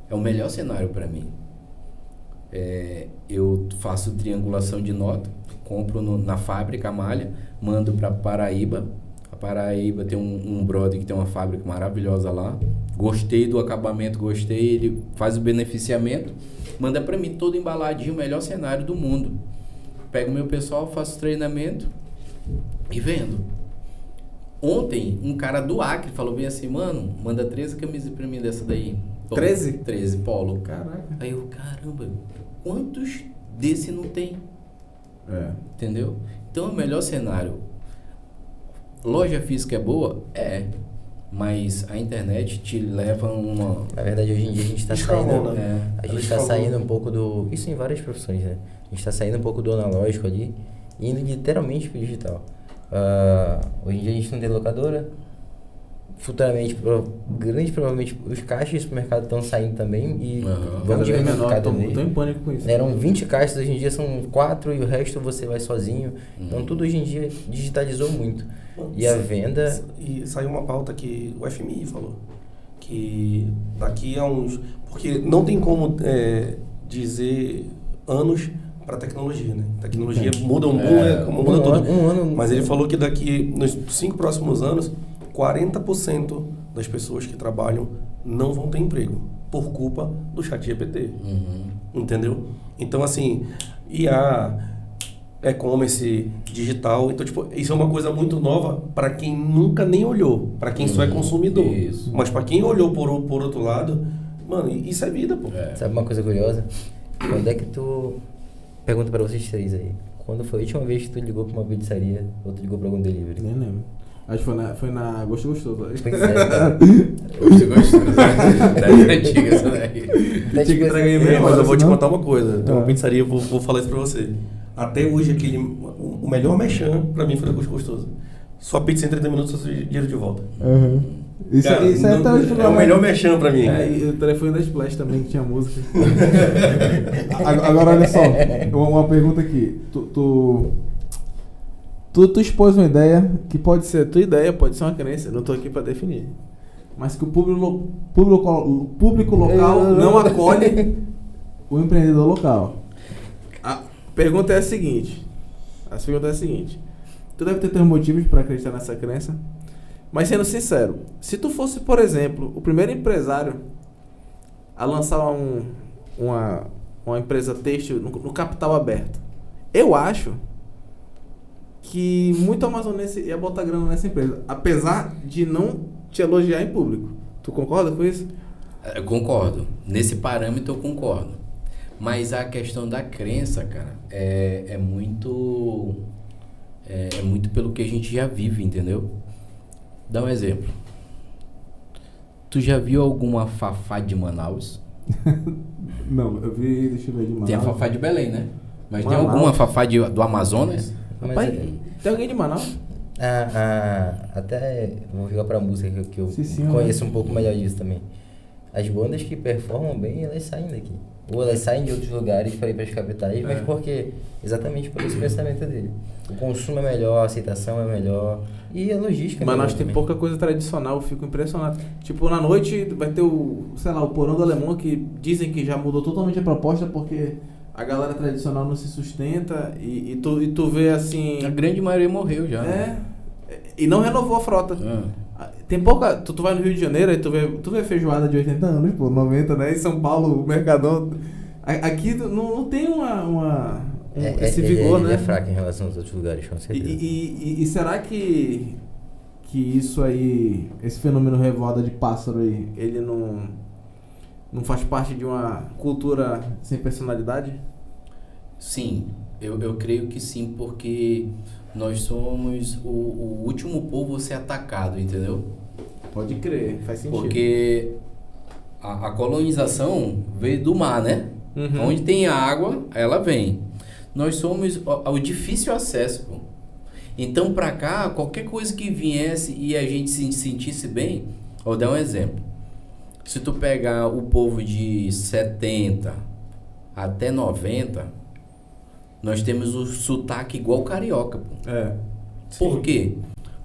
é o melhor cenário para mim. Eu faço triangulação de nota, compro na fábrica a malha, mando para Paraíba. A Paraíba tem um brother que tem uma fábrica maravilhosa lá. Gostei do acabamento, ele faz o beneficiamento, manda para mim todo embaladinho, o melhor cenário do mundo. Pego meu pessoal, faço treinamento e vendo. Ontem, um cara do Acre falou bem assim, mano, manda 13 camisas pra mim dessa daí. 13? 13, polo. Caraca. Aí eu, caramba, quantos desse não tem? Entendeu? Então é o melhor cenário. Loja física é boa? Mas a internet te leva a uma... Na verdade, hoje em dia a gente está Escalona. saindo... A gente está saindo um pouco do... Isso em várias profissões, né? A gente está saindo um pouco do analógico ali e indo literalmente pro digital. Hoje em dia a gente não tem locadora. Futuramente, provavelmente, os caixas de supermercado estão saindo também e vão diminuir cada vez. Tô em pânico com isso. Eram 20 caixas, hoje em dia são 4 e o resto você vai sozinho. Então tudo hoje em dia digitalizou muito. E a venda... E saiu uma pauta que o FMI falou, que daqui a uns... Porque não tem como dizer anos para tecnologia, né? Tecnologia muda um muda tudo. Mas ele falou que daqui, nos 5 próximos anos, 40% das pessoas que trabalham não vão ter emprego por culpa do ChatGPT. Entendeu? Então, assim, IA, e-commerce, digital. Então, tipo, isso é uma coisa muito nova para quem nunca nem olhou, para quem só é consumidor. Isso. Mas para quem olhou por outro lado, mano, isso é vida, pô. Sabe uma coisa curiosa? Quando é que tu... Pergunta para vocês três aí. Quando foi a última vez que tu ligou para uma pizzaria ou tu ligou para algum delivery? Nem lembro. Acho que foi na Gosto Gostoso. Pois é, cara. Você gosta das antigas, essa daí. Tinha que entregar e-mail, Mas eu vou te senão- contar uma coisa. Tem uma pizzaria, vou falar isso pra você. Até hoje, o melhor merchan pra mim foi da Gosto Gostoso. Sua pizza em 30 minutos, seu dinheiro de volta. Isso, Cara, isso é não- é o melhor merchan pra mim. E o telefone da Splash também, que tinha música. Agora, olha só. Uma pergunta aqui. Tu expôs uma ideia que pode ser a tua ideia, pode ser uma crença. Não tô aqui pra definir. Mas que o público local não acolhe o empreendedor local. A pergunta é a seguinte. Tu deve ter teus motivos para acreditar nessa crença. Mas sendo sincero, se tu fosse, por exemplo, o primeiro empresário a lançar uma empresa têxtil no capital aberto, eu acho que muito amazonense ia botar grana nessa empresa, apesar de não te elogiar em público. Tu concorda com isso? Eu concordo. Nesse parâmetro eu concordo. Mas a questão da crença, cara, é muito pelo que a gente já vive, entendeu? Dá um exemplo. Tu já viu alguma Fafá de Manaus? Não, eu vi, deixa eu ver de Manaus. Tem a Fafá de Belém, né? Mas Manaus. tem alguma Fafá do Amazonas? Mas Rapaz, tem alguém de Manaus? até vou jogar pra música que eu Sim, conheço um pouco melhor disso também. As bandas que performam bem, elas saem daqui. Ou elas saem de outros lugares para ir para as capitais, mas porque exatamente por esse pensamento dele. O consumo é melhor, a aceitação é melhor e a logística é melhor Manaus tem também. pouca coisa tradicional, eu fico impressionado. Tipo, na noite vai ter o Porão do Alemão, que dizem que já mudou totalmente a proposta, porque a galera tradicional não se sustenta e tu vê assim... A grande maioria morreu já. E não renovou a frota. Tem pouca... Tu vai no Rio de Janeiro e tu vê feijoada de 80 anos, pô, 90, né? Em São Paulo, o Mercadão... Aqui não tem esse vigor, né? Ele é fraco em relação aos outros lugares, com certeza. E será que isso aí, esse fenômeno revoada de pássaro aí, ele não faz parte de uma cultura sem personalidade? Sim, eu creio que sim, porque nós somos o último povo a ser atacado, entendeu? Pode crer, faz sentido. Porque a colonização veio do mar, né? Uhum. Onde tem água, ela vem. Nós somos o difícil acesso, pô. Então, pra cá, qualquer coisa que viesse e a gente se sentisse bem, vou dar um exemplo. Se tu pegar o povo de 70 até 90, nós temos o sotaque igual carioca, pô. Por quê?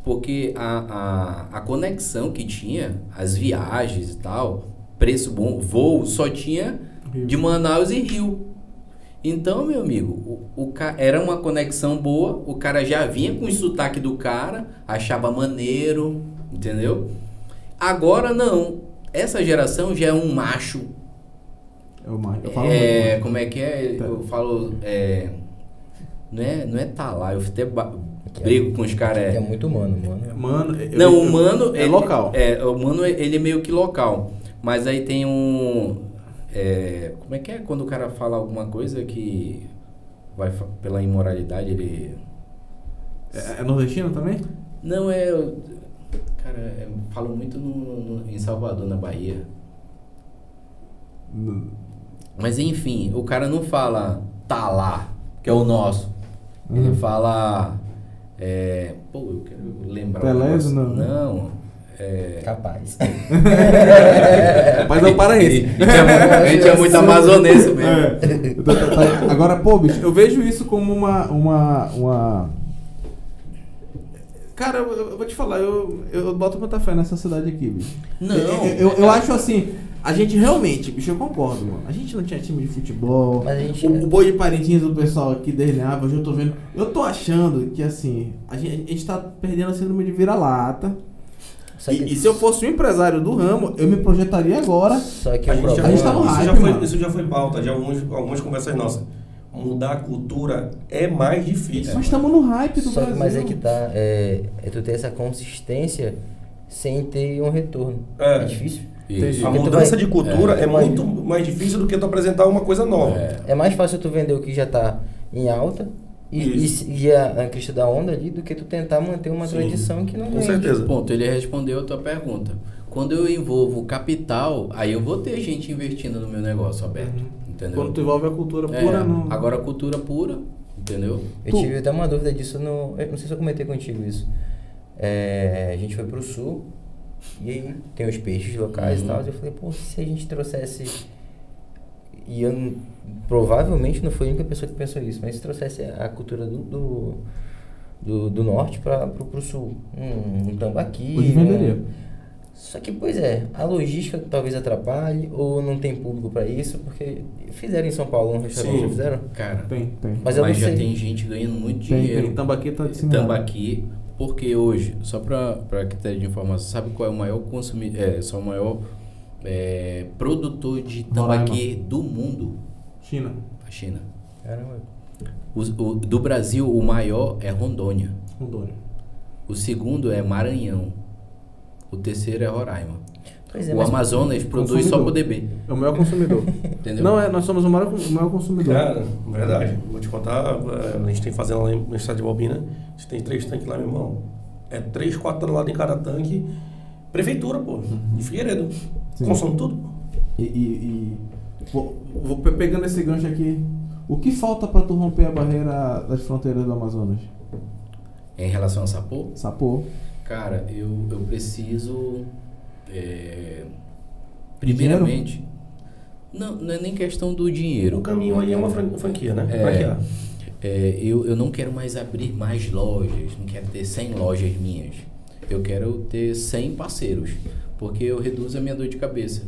Porque a conexão que tinha, as viagens e tal, preço bom, voo, só tinha de Manaus e Rio. Então, meu amigo, era uma conexão boa, o cara já vinha com o sotaque do cara, achava maneiro, entendeu? Agora não, essa geração já é um macho. Eu falo Como é que é? Eu falo, não é tá lá, eu até brigo com os caras. É muito humano, mano. Não, o humano... É local. O humano, ele é meio que local, mas aí tem um... como é que é quando o cara fala alguma coisa que vai pela imoralidade, ele... É nordestino também? Não, cara, falo muito em Salvador, na Bahia. Mas enfim, o cara não fala tá lá, que é o nosso. Ele fala... eu quero lembrar... Pelés, não? Não. Capaz. Mas é o paraense. A gente é muito amazonense mesmo. Agora, pô, bicho, eu vejo isso como uma... Cara, eu vou te falar, eu boto muita fé nessa cidade aqui, bicho. Não. Eu acho assim, a gente realmente, bicho, eu concordo, mano. A gente não tinha time de futebol. Mas a gente... O boi de Parintins do pessoal aqui deslenhava, hoje eu tô vendo. Eu tô achando que, assim, a gente tá perdendo a síndrome de vira-lata. E se eu fosse um empresário do ramo, eu me projetaria agora. Só que a gente tá no hype, isso já foi pauta de algumas conversas nossas. Mudar a cultura é mais difícil. Mas estamos no hype do Brasil. Mas é que tá, tu ter essa consistência sem ter um retorno. É difícil. Isso. A mudança de cultura é muito mais difícil do que tu apresentar uma coisa nova. É mais fácil tu vender o que já tá em alta e a crista da onda ali do que tu tentar manter uma tradição que não Com vende. certeza. Ponto, ele respondeu a tua pergunta. Quando eu envolvo capital, aí eu vou ter gente investindo no meu negócio aberto, entendeu? Quando tu envolve a cultura pura, não... Agora a cultura pura, entendeu? Eu tive até uma dúvida disso, eu não sei se eu comentei contigo isso. A gente foi pro sul e aí tem os peixes locais e tal, e eu falei, pô, se a gente trouxesse... E eu provavelmente não foi a única pessoa que pensou isso, mas se trouxesse a cultura do norte pro sul, um tambaqui... Hoje venderia. Só que, pois a logística talvez atrapalhe ou não tem público pra isso, porque fizeram em São Paulo um restaurante, já fizeram? Cara, Tem. Mas eu não já sei. tem gente ganhando muito dinheiro. Tem. Tambaqui tá disseminado. Tambaqui, porque hoje, só pra critério de informação, sabe qual é o maior consumidor, só o maior produtor de tambaqui do mundo? China. A China. Caramba. Do Brasil, o maior é Rondônia. O segundo é Maranhão. O terceiro é Roraima. Pois O Amazonas produz só pro DB. É o maior consumidor. Entendeu? Não, nós somos o maior consumidor. Cara, verdade. Vou te contar, a gente tem fazenda lá no estado de Balbina, a gente tem 3 tanques lá, meu irmão. 3, 4 toneladas em cada tanque. Prefeitura, pô, de Figueiredo. Sim. Consome tudo, pô. Vou pegando esse gancho aqui. O que falta pra tu romper a barreira das fronteiras do Amazonas? Em relação a Sapô, Sapô. cara, eu preciso... primeiramente... Não é nem questão do dinheiro. O caminho aí é uma franquia, né? É. Eu não quero mais abrir mais lojas, não quero ter 100 lojas minhas. Eu quero ter 100 parceiros. porque eu reduzo a minha dor de cabeça.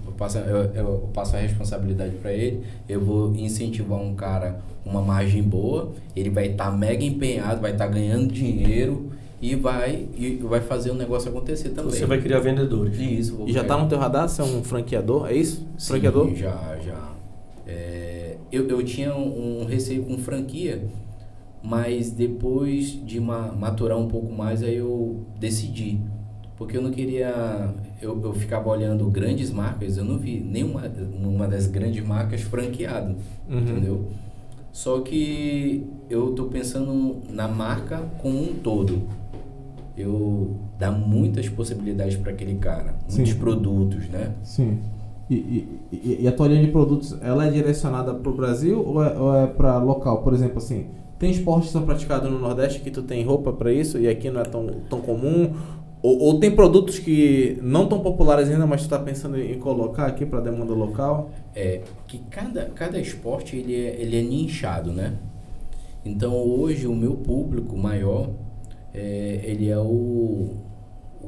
Eu passo a responsabilidade para ele, eu vou incentivar um cara com uma margem boa, ele vai estar mega empenhado, vai estar ganhando dinheiro e vai fazer o negócio acontecer também. Você vai criar vendedores. Isso. E já tá no teu radar? Você é um franqueador? É isso? Sim, Franqueador? já. Eu tinha um receio com franquia, mas depois de maturar um pouco mais, aí eu decidi. Porque eu não queria... Eu ficava olhando grandes marcas, eu não vi nenhuma das grandes marcas franqueado, entendeu? Só que eu tô pensando na marca como um todo. Eu dá muitas possibilidades para aquele cara, muitos produtos, né? Sim. E a tua linha de produtos, ela é direcionada para o Brasil ou é para local? Por exemplo, assim, Tem esportes que são praticados no Nordeste que tu tem roupa para isso e aqui não é tão comum? Ou tem produtos que não tão populares ainda, mas tu tá pensando em colocar aqui para demanda local? Que cada esporte ele é nichado, né? Então hoje o meu público maior ele é o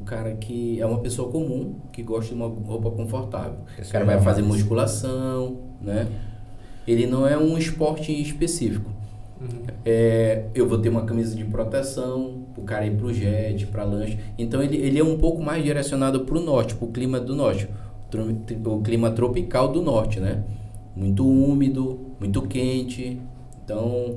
cara que é uma pessoa comum que gosta de uma roupa confortável. O cara vai fazer musculação, né? Ele não é um esporte específico. Eu vou ter uma camisa de proteção, o cara ir pro jet, pra lanche. Então ele é um pouco mais direcionado pro norte, pro clima do norte, o clima tropical do norte, né? Muito úmido, muito quente. Então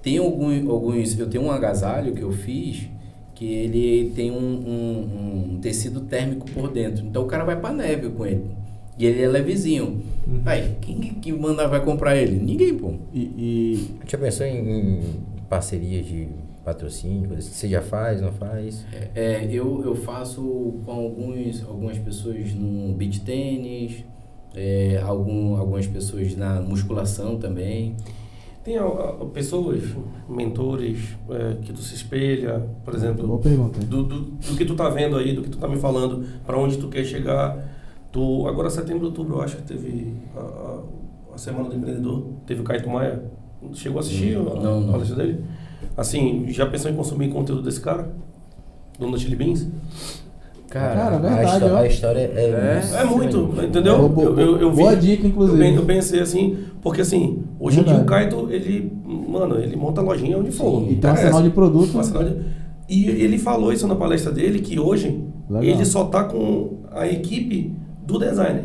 tem alguns. Eu tenho um agasalho que eu fiz que ele tem um tecido térmico por dentro. Então o cara vai pra neve com ele. E ele é levezinho. Aí, quem que vai comprar ele? Ninguém, pô. Já pensou em parcerias de patrocínio, coisas que você já faz, não faz? Eu faço com algumas pessoas no beach tênis, algumas pessoas na musculação também. Tem pessoas, mentores, que tu se espelha, por exemplo, boa pergunta. do que tu tá vendo aí, do que tu tá me falando, para onde tu quer chegar. Agora, setembro, outubro, eu acho que teve a Semana do Empreendedor, teve o Caio Maia. Chegou a assistir a palestra dele? Assim, já pensou em consumir conteúdo desse cara? Do Chili Beans? Cara, verdade, a história É muito, entendeu? Boa dica, inclusive. Eu pensei assim, porque assim, hoje em dia o Kaito, ele monta lojinha onde for. E tem um sinal de produto. E ele falou isso na palestra dele, que hoje Legal. ele só tá com a equipe do designer.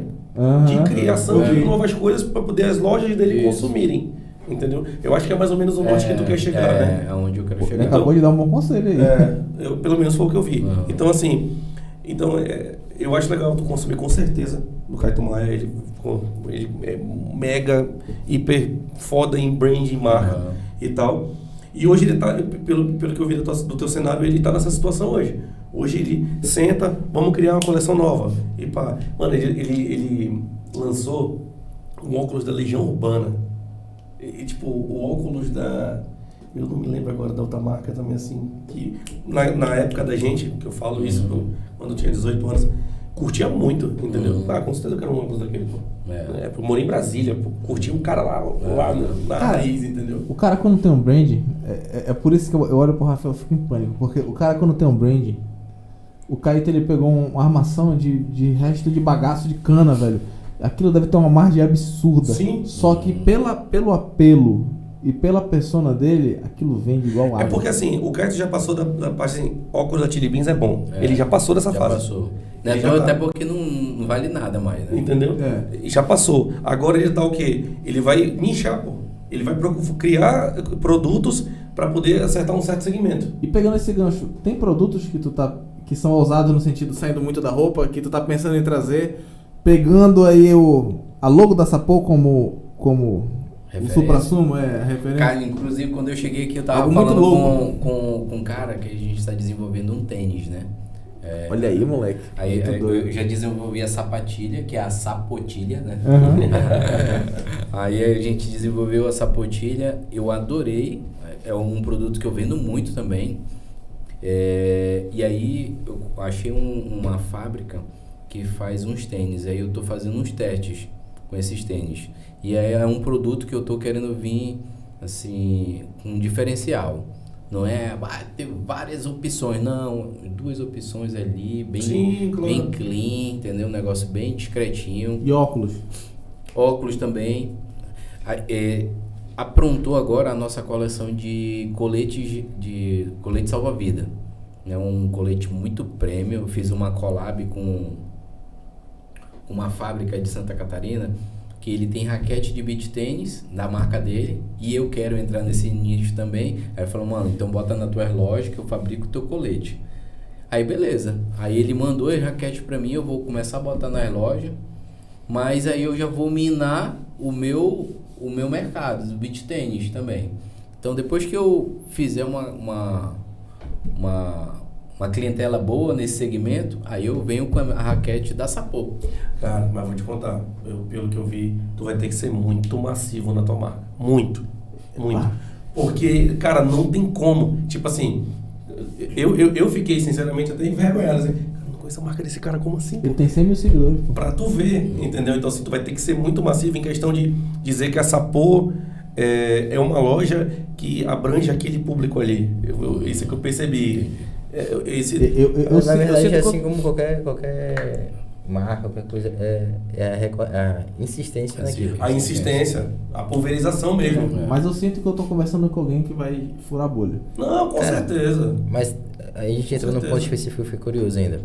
De criação de novas coisas para poder as lojas dele consumirem. Entendeu? Eu acho que é mais ou menos o norte que tu quer chegar, né? É onde eu quero Ele chegar. acabou de dar um bom conselho aí. Pelo menos foi o que eu vi. Então, assim, eu acho legal tu consumir com certeza do Kaito Maia. Ele é mega, hiper foda em brand, em marca e tal. E hoje ele tá, pelo que eu vi do teu cenário, ele tá nessa situação hoje. Hoje ele senta, vamos criar uma coleção nova. E pá, mano, ele lançou um óculos da Legião Urbana. E tipo, o óculos eu não me lembro agora da outra marca também, assim, que na época da gente, que eu falo isso, quando eu tinha 18 anos, curtia muito, entendeu? Com certeza eu quero um óculos daquele, pô. Eu moro em Brasília, pô, curtia um cara lá na raiz, entendeu? O cara quando tem um brand, é por isso que eu olho pro Rafael e fico em pânico, porque o cara quando tem um brand, o Caíto ele pegou uma armação de resto de bagaço de cana, velho. Aquilo deve ter uma margem absurda. Sim. Só que pelo apelo e pela persona dele, aquilo vende igual água. É porque assim, o Caíto já passou da parte assim, óculos da Chili Beans é bom. Ele já passou dessa fase. Passou. Ele Até porque não vale nada mais, né? Entendeu? E já passou. Agora ele tá o quê? Ele vai nichar, pô. Ele vai criar produtos para poder acertar um certo segmento. E pegando esse gancho, tem produtos que são ousados no sentido, Saindo muito da roupa, que tu tá pensando em trazer. pegando aí a logo da Sapô como o Referência. supra-sumo, a referência? Cara, inclusive quando eu cheguei aqui, eu tava Algo muito falando louco. com um cara que a gente está desenvolvendo um tênis, né? Olha aí, moleque. Aí Muito eu doido. já desenvolvi a sapatilha, que é a sapotilha, né? Aí a gente desenvolveu a sapotilha, eu adorei, é um produto que eu vendo muito também. E aí eu achei uma fábrica que faz uns tênis, aí eu tô fazendo uns testes com esses tênis. E aí é um produto que eu tô querendo vir, assim, com um diferencial. Não é, ter várias opções, não. 2 opções ali, bem, Sim, claro. bem clean, entendeu? Um negócio bem discretinho. E óculos. Óculos também. Aprontou agora a nossa coleção de coletes de colete salva-vida. É um colete muito premium. Eu fiz uma collab com uma fábrica de Santa Catarina, que ele tem raquete de beach tênis da marca dele, e eu quero entrar nesse nicho também. Aí falou, mano, então bota na tua loja que eu fabrico o teu colete. Aí beleza. Aí ele mandou a raquete pra mim, eu vou começar a botar nas lojas, mas aí eu já vou minar o meu mercado, do beach tênis também. Então depois que eu fizer uma clientela boa nesse segmento, aí eu venho com a raquete da Sapô. Cara, mas vou te contar, pelo que eu vi, tu vai ter que ser muito massivo na tua marca. Muito. Porque, cara, não tem como. Tipo assim, eu fiquei, sinceramente, até envergonhado. Assim, cara, não conheço a marca desse cara, como assim? Ele tem 100 mil seguidores, pô. Pra tu ver, entendeu? Então, assim, tu vai ter que ser muito massivo em questão de dizer que a Sapô é uma loja que abrange aquele público ali. Isso é que eu percebi. Na verdade, sinto assim como qualquer marca, qualquer coisa, a insistência naquilo. A insistência, a pulverização mesmo. Mas eu sinto que eu tô conversando com alguém que vai furar a bolha. Não, com certeza. Mas a gente entrou num ponto específico que eu fiquei curioso ainda.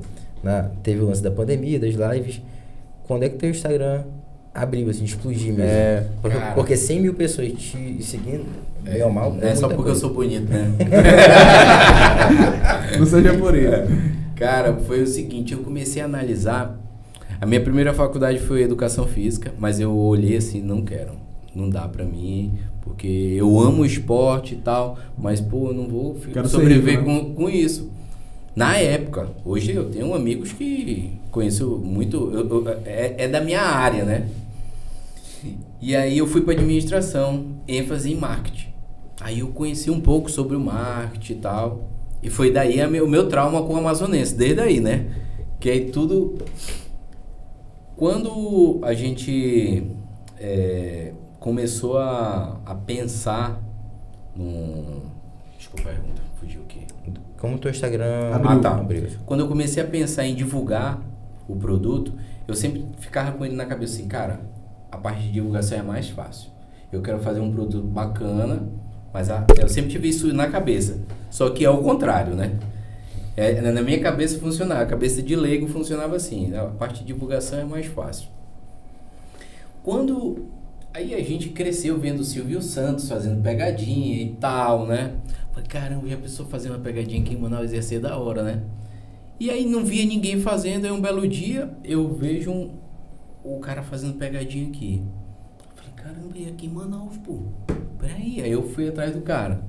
Teve o lance da pandemia, das lives. Quando é que teu Instagram abriu, assim, explodiu mesmo? Porque 100 mil pessoas te seguindo, bem ou mal, Não é só porque eu sou bonito, né? Não seja por isso. Cara, foi o seguinte, eu comecei a analisar. A minha primeira faculdade foi Educação Física, mas eu olhei assim, não quero. Não dá pra mim, porque eu amo o esporte e tal, mas, pô, eu não vou sobreviver com isso. Na época, hoje eu tenho amigos que conheço muito, é da minha área, né? E aí eu fui para administração, ênfase em marketing. Aí eu conheci um pouco sobre o marketing e tal, e foi daí o meu trauma com o amazonense, desde aí, né? Que aí tudo... Quando a gente começou a pensar num... Desculpa a pergunta, fugiu aqui. Como o teu Instagram abriu. Quando eu comecei a pensar em divulgar o produto, eu sempre ficava com ele na cabeça assim, cara, a parte de divulgação é mais fácil. Eu quero fazer um produto bacana, mas eu sempre tive isso na cabeça. Só que é o contrário, né? Na minha cabeça funcionava, a cabeça de leigo funcionava assim, a parte de divulgação é mais fácil. Aí a gente cresceu vendo o Silvio Santos fazendo pegadinha e tal, né? Falei, caramba, já pensou fazer uma pegadinha aqui em Manaus, ia ser da hora, né? E aí não via ninguém fazendo, aí um belo dia eu vejo o cara fazendo pegadinha aqui. Falei, caramba, e aqui em Manaus, pô? Peraí, aí eu fui atrás do cara.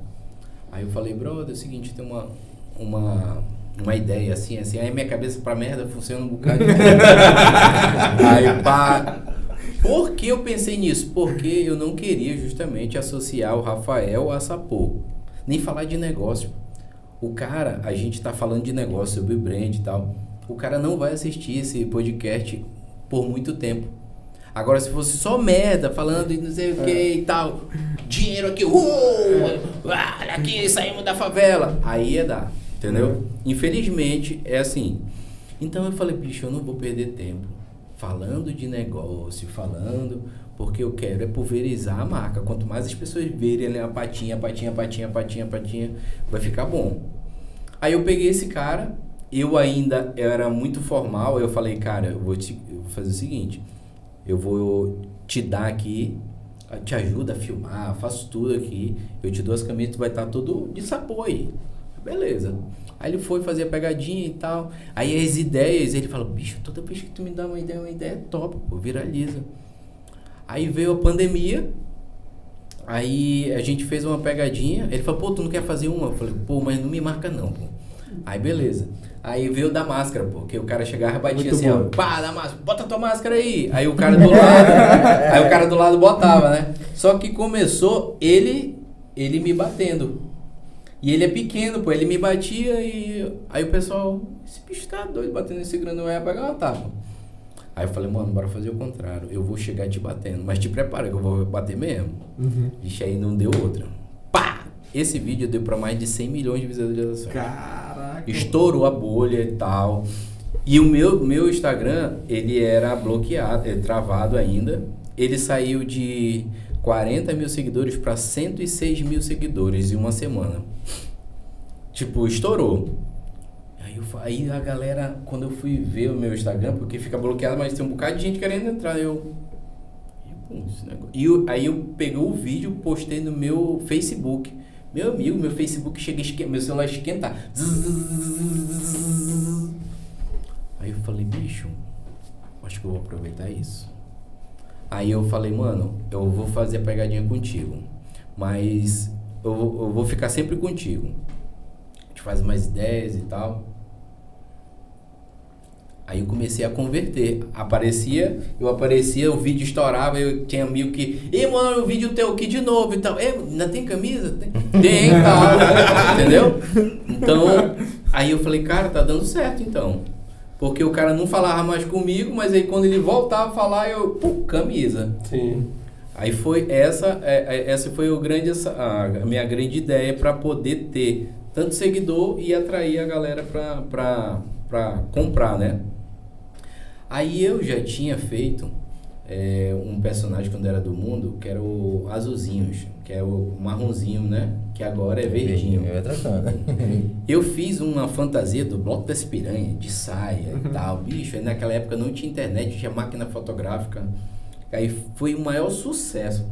Aí eu falei, brother, é o seguinte, tem uma ideia assim, aí minha cabeça pra merda funciona um bocado. Aí pá... Por que eu pensei nisso? Porque eu não queria justamente associar o Rafael a Sapô. Nem falar de negócio. O cara, a gente tá falando de negócio, sobre brand e tal. O cara não vai assistir esse podcast por muito tempo. Agora, se fosse só merda, falando de não sei o que e tal, dinheiro aqui, olha aqui, saímos da favela. Aí ia dar, entendeu? Infelizmente, é assim. Então eu falei, bicho, eu não vou perder tempo falando de negócio, porque eu quero pulverizar a marca. Quanto mais as pessoas verem ali a patinha, vai ficar bom. Aí eu peguei esse cara, eu era muito formal, eu falei, cara, eu vou fazer o seguinte, eu vou te dar aqui, te ajudo a filmar, faço tudo aqui, eu te dou as camisas, tu vai estar tudo de Sapô aí. Beleza. Aí ele foi fazer a pegadinha e tal. Aí as ideias, ele falou, bicho, toda vez que tu me dá uma ideia top, pô, viraliza. Aí veio a pandemia, aí a gente fez uma pegadinha, ele falou, pô, tu não quer fazer uma? Eu falei, pô, mas não me marca não, pô. Aí beleza. Aí veio da máscara, pô, que o cara chegava e batia assim, ó, pá, da máscara, bota tua máscara aí. Aí o cara do lado, botava, né? Só que começou ele me batendo. E ele é pequeno, pô, ele me batia e... Aí o pessoal, esse bicho tá doido, batendo nesse grandão, vai pegar uma tapa. Aí eu falei, mano, bora fazer o contrário. Eu vou chegar te batendo, mas te prepara que eu vou bater mesmo. Vixe, aí não deu outra. Pá! Esse vídeo deu para mais de 100 milhões de visualizações. Caraca. Estourou a bolha e tal. E o meu Instagram, ele era bloqueado, travado ainda. Ele saiu de 40 mil seguidores para 106 mil seguidores em uma semana. Tipo, estourou. Aí a galera, quando eu fui ver o meu Instagram, porque fica bloqueado, mas tem um bocado de gente querendo entrar, aí eu peguei o vídeo, postei no meu Facebook. Meu amigo, meu Facebook meu celular esquentar. Aí eu falei, bicho, acho que eu vou aproveitar isso. Aí eu falei, mano, eu vou fazer a pegadinha contigo, mas eu vou ficar sempre contigo. A gente faz mais ideias e tal. Aí eu comecei a converter. Eu aparecia, o vídeo estourava, eu tinha amigo que... Ei, mano, o vídeo teu aqui de novo e tal. Ainda tem camisa? Tem, tal. Entendeu? Então, aí eu falei, cara, tá dando certo então. Porque o cara não falava mais comigo, mas aí quando ele voltava a falar, camisa. Sim. Aí foi essa foi a minha grande ideia para poder ter tanto seguidor e atrair a galera para comprar, né? Aí eu já tinha feito um personagem quando era do mundo, que era o Azulzinhos, que é o marronzinho, né? Que agora é verdinho. Eu fiz uma fantasia do Bloco das Piranhas, de saia e tal, bicho. Aí naquela época não tinha internet, tinha máquina fotográfica. Aí foi o maior sucesso.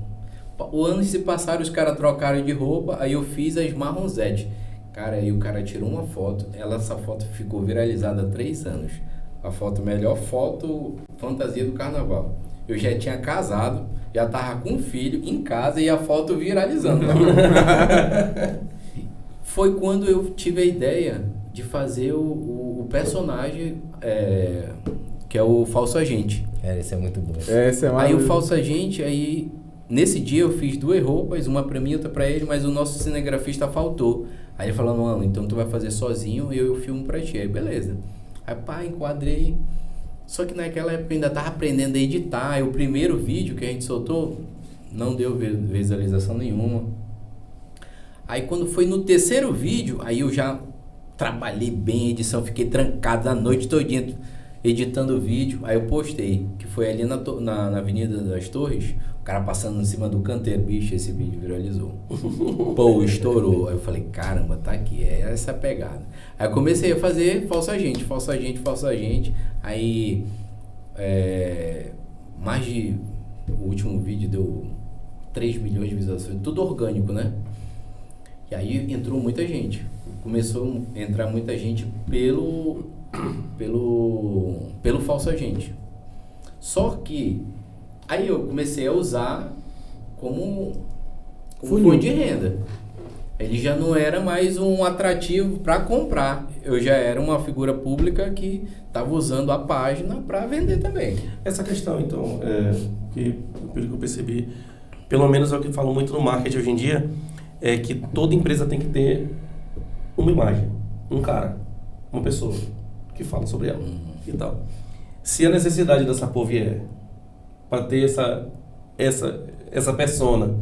O ano se passaram, os caras trocaram de roupa, aí eu fiz as marronzetes. Cara, aí o cara tirou uma foto, essa foto ficou viralizada há 3 anos. A melhor foto fantasia do carnaval. Eu já tinha casado, já tava com um filho em casa e a foto viralizando. Foi quando eu tive a ideia de fazer o personagem, que é o falso agente. Esse é muito bom. Aí o falso agente, nesse dia eu fiz 2 roupas, uma pra mim e outra pra ele, mas o nosso cinegrafista faltou. Aí ele falou, não, então tu vai fazer sozinho e eu filmo pra ti. Aí beleza. Aí pá, enquadrei. Só que naquela época eu ainda tava aprendendo a editar. Aí o primeiro vídeo que a gente soltou não deu visualização nenhuma. Aí quando foi no terceiro vídeo, aí eu já trabalhei bem a edição, fiquei trancado a noite todinha editando o vídeo. Aí eu postei, que foi ali na Avenida das Torres, o cara passando em cima do canteiro, bicho, esse vídeo viralizou. Pô, estourou. Aí eu falei, caramba, tá aqui, é essa a pegada. Aí eu comecei a fazer falso agente. Aí, o último vídeo deu 3 milhões de visualizações, tudo orgânico, né? E aí entrou muita gente. Começou a entrar muita gente pelo falso agente. Só que aí eu comecei a usar como fonte de renda. Ele já não era mais um atrativo para comprar. Eu já era uma figura pública que estava usando a página para vender também. Essa questão, então, que pelo que eu percebi, pelo menos é o que falam muito no marketing hoje em dia, é que toda empresa tem que ter uma imagem, um cara, uma pessoa que fala sobre ela e tal. Se a necessidade dessa porra vier para ter essa persona,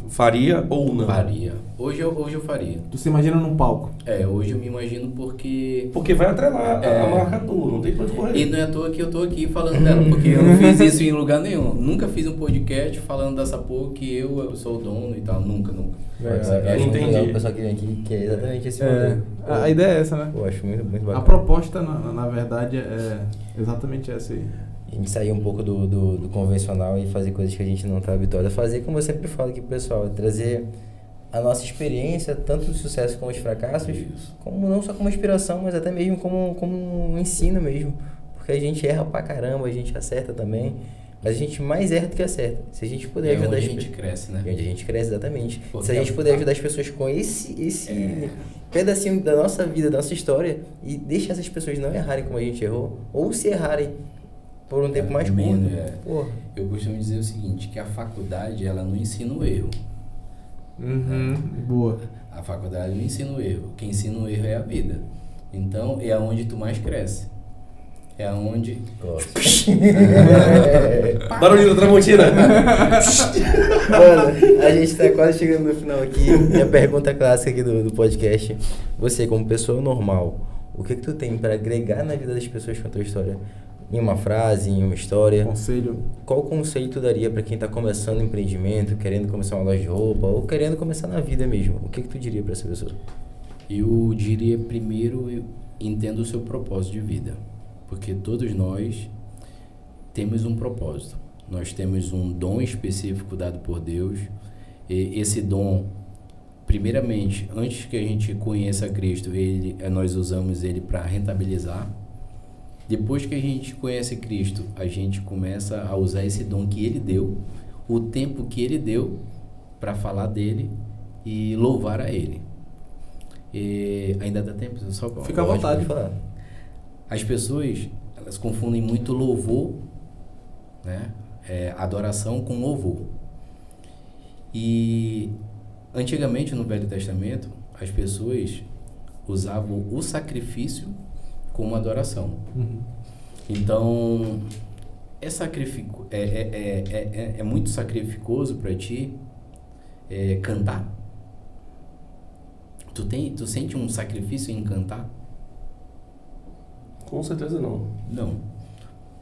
faria ou não? Faria. Hoje eu faria. Tu se imagina num palco? Hoje eu me imagino porque vai atrelar a marca tua, não tem pra onde correr. E não é à toa que eu tô aqui falando dela, porque eu não fiz isso em lugar nenhum. Nunca fiz um podcast falando dessa porra que eu sou o dono e tal. Nunca. Eu entendi. O pessoal que vem aqui que é exatamente esse modelo. A ideia é essa, né? Eu acho muito bacana. A proposta, na verdade, é exatamente essa aí. A gente sair um pouco do convencional e fazer coisas que a gente não está habituado a fazer, como eu sempre falo aqui pro pessoal, trazer a nossa experiência, tanto do sucesso como os fracassos, como não só como inspiração, mas até mesmo como um ensino mesmo. Porque a gente erra pra caramba, a gente acerta também, mas a gente mais erra do que acerta. Se a gente puder ajudar a gente cresce, né? E onde a gente cresce, exatamente. Porque se a gente puder ajudar as pessoas com esse pedacinho da nossa vida, da nossa história, e deixar essas pessoas não errarem como a gente errou, ou se errarem por um tempo mais curto. Eu costumo dizer o seguinte, que a faculdade, ela não ensina o erro. Boa. A faculdade não ensina o erro. Quem ensina o erro é a vida. Então, é onde tu mais cresce. É onde... Gosto. Barulhinho da Tramontina. Mano, a gente tá quase chegando no final aqui. E a pergunta clássica aqui do podcast. Você, como pessoa normal, o que tu tem pra agregar na vida das pessoas com a tua história? Em uma frase, em uma história? Conselho. Qual conselho tu daria pra quem tá começando um empreendimento, querendo começar uma loja de roupa, ou querendo começar na vida mesmo? O que tu diria pra essa pessoa? Eu diria primeiro, entenda o seu propósito de vida. Porque todos nós temos um propósito. Nós temos um dom específico dado por Deus. E esse dom, primeiramente, antes que a gente conheça Cristo, nós usamos ele para rentabilizar. Depois que a gente conhece Cristo, a gente começa a usar esse dom que Ele deu, o tempo que Ele deu para falar dele e louvar a Ele. E ainda dá tempo? Só Fica à vontade. Falar. As pessoas, elas confundem muito louvor, né? Adoração com louvor. E antigamente no Velho Testamento, as pessoas usavam o sacrifício como adoração. Então, é muito sacrificoso para ti cantar? Tu sente um sacrifício em cantar? Com certeza não. Não.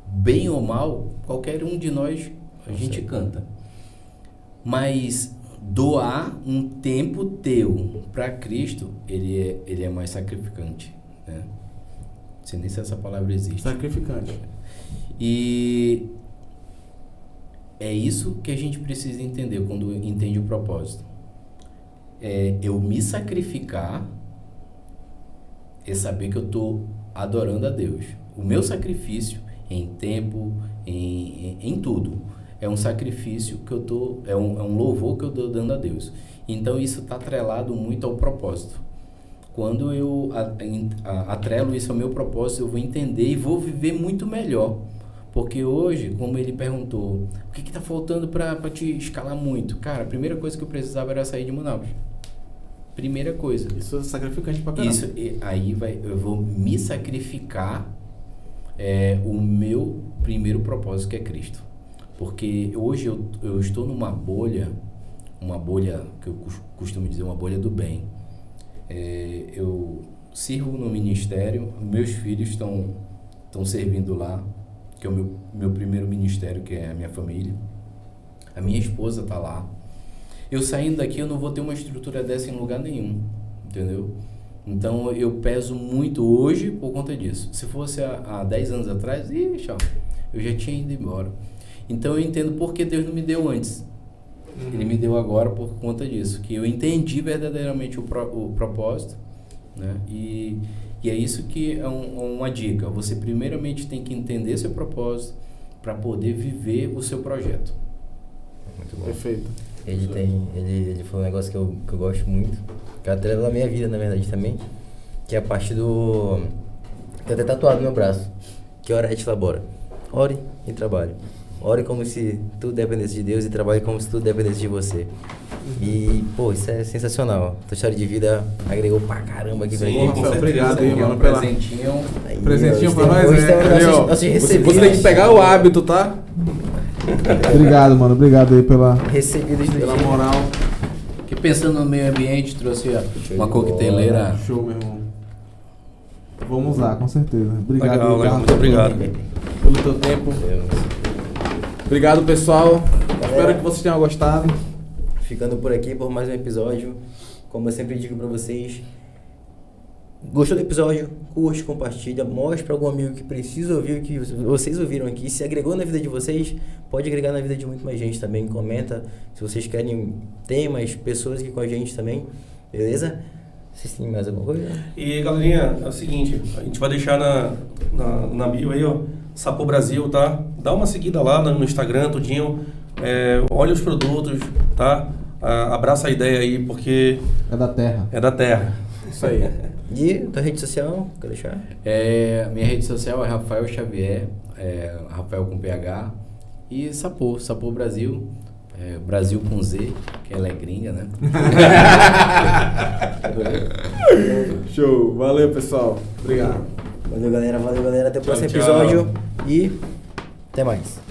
Bem ou mal, qualquer um de nós, a gente canta. Mas doar um tempo teu para Cristo, ele é mais sacrificante, né? Não sei nem se essa palavra existe. Sacrificante. E é isso que a gente precisa entender quando entende o propósito. Eu me sacrificar é saber que eu estou adorando a Deus. O meu sacrifício em tempo, em tudo, é um sacrifício que eu tô, é um louvor que eu estou dando a Deus. Então isso está atrelado muito ao propósito. Quando eu atrelo isso ao meu propósito, eu vou entender e vou viver muito melhor. Porque hoje, como ele perguntou, o que está faltando para te escalar muito? Cara, a primeira coisa que eu precisava era sair de Manaus. Primeira coisa. Isso é sacrificante pra caramba. Isso, eu vou me sacrificar o meu primeiro propósito, que é Cristo. Porque hoje eu estou numa bolha, uma bolha que eu costumo dizer, uma bolha do bem. Eu sirvo no ministério, meus filhos estão servindo lá, que é o meu primeiro ministério, que é a minha família. A minha esposa está lá. Eu saindo daqui, eu não vou ter uma estrutura dessa em lugar nenhum, entendeu? Então, eu peso muito hoje por conta disso. Se fosse há 10 anos atrás, eu já tinha ido embora. Então, eu entendo por que Deus não me deu antes. Ele me deu agora por conta disso, que eu entendi verdadeiramente o propósito, né? E é isso que é uma dica. Você primeiramente tem que entender seu propósito para poder viver o seu projeto. Muito bom. Perfeito. Ele falou um negócio que eu gosto muito, que atrela a minha vida, na verdade, também, que é a parte do... Tem até tatuado no meu braço, que é ora et labora. Ore e trabalhe. Ore como se tudo dependesse de Deus e trabalhe como se tudo dependesse de você. E, pô, isso é sensacional. Tua história de vida agregou pra caramba aqui pra Sim, gente. com certeza. Obrigado aí, mano, Um presentinho. Aí, Presentinho ó, pra nós, hoje temos ali, ó. nossos Você recebidos. tem que pegar o hábito, tá? Obrigado, mano. Obrigado aí pela... Recebidos do Pela dia. moral. Que pensando no meio ambiente, trouxe uma coqueteleira. Show, meu irmão. Vamos lá, com certeza. Obrigado. Legal, Ricardo. muito obrigado. Pelo teu tempo. Obrigado, pessoal. Espero que vocês tenham gostado. Ficando por aqui por mais um episódio. Como eu sempre digo pra vocês, gostou do episódio? Curte, compartilha, mostre pra algum amigo que precisa ouvir o que vocês ouviram aqui. Se agregou na vida de vocês, pode agregar na vida de muito mais gente também. Comenta se vocês querem temas, pessoas aqui com a gente também, beleza? Vocês têm mais alguma coisa? E galerinha, é o seguinte, a gente vai deixar na bio aí, ó, Sapô Brasil, tá? Dá uma seguida lá no Instagram, tudinho. Olha os produtos, tá? Abraça a ideia aí, porque É da terra. é da terra. Isso aí. E tua rede social, quer deixar? Minha rede social é Rafael Xavier, Rafael com PH. E Sapô Brasil. Brasil com Z, que ela é gringa, né? Show. Valeu, pessoal. Obrigado. Valeu, galera. Até o próximo tchau. episódio. E até mais.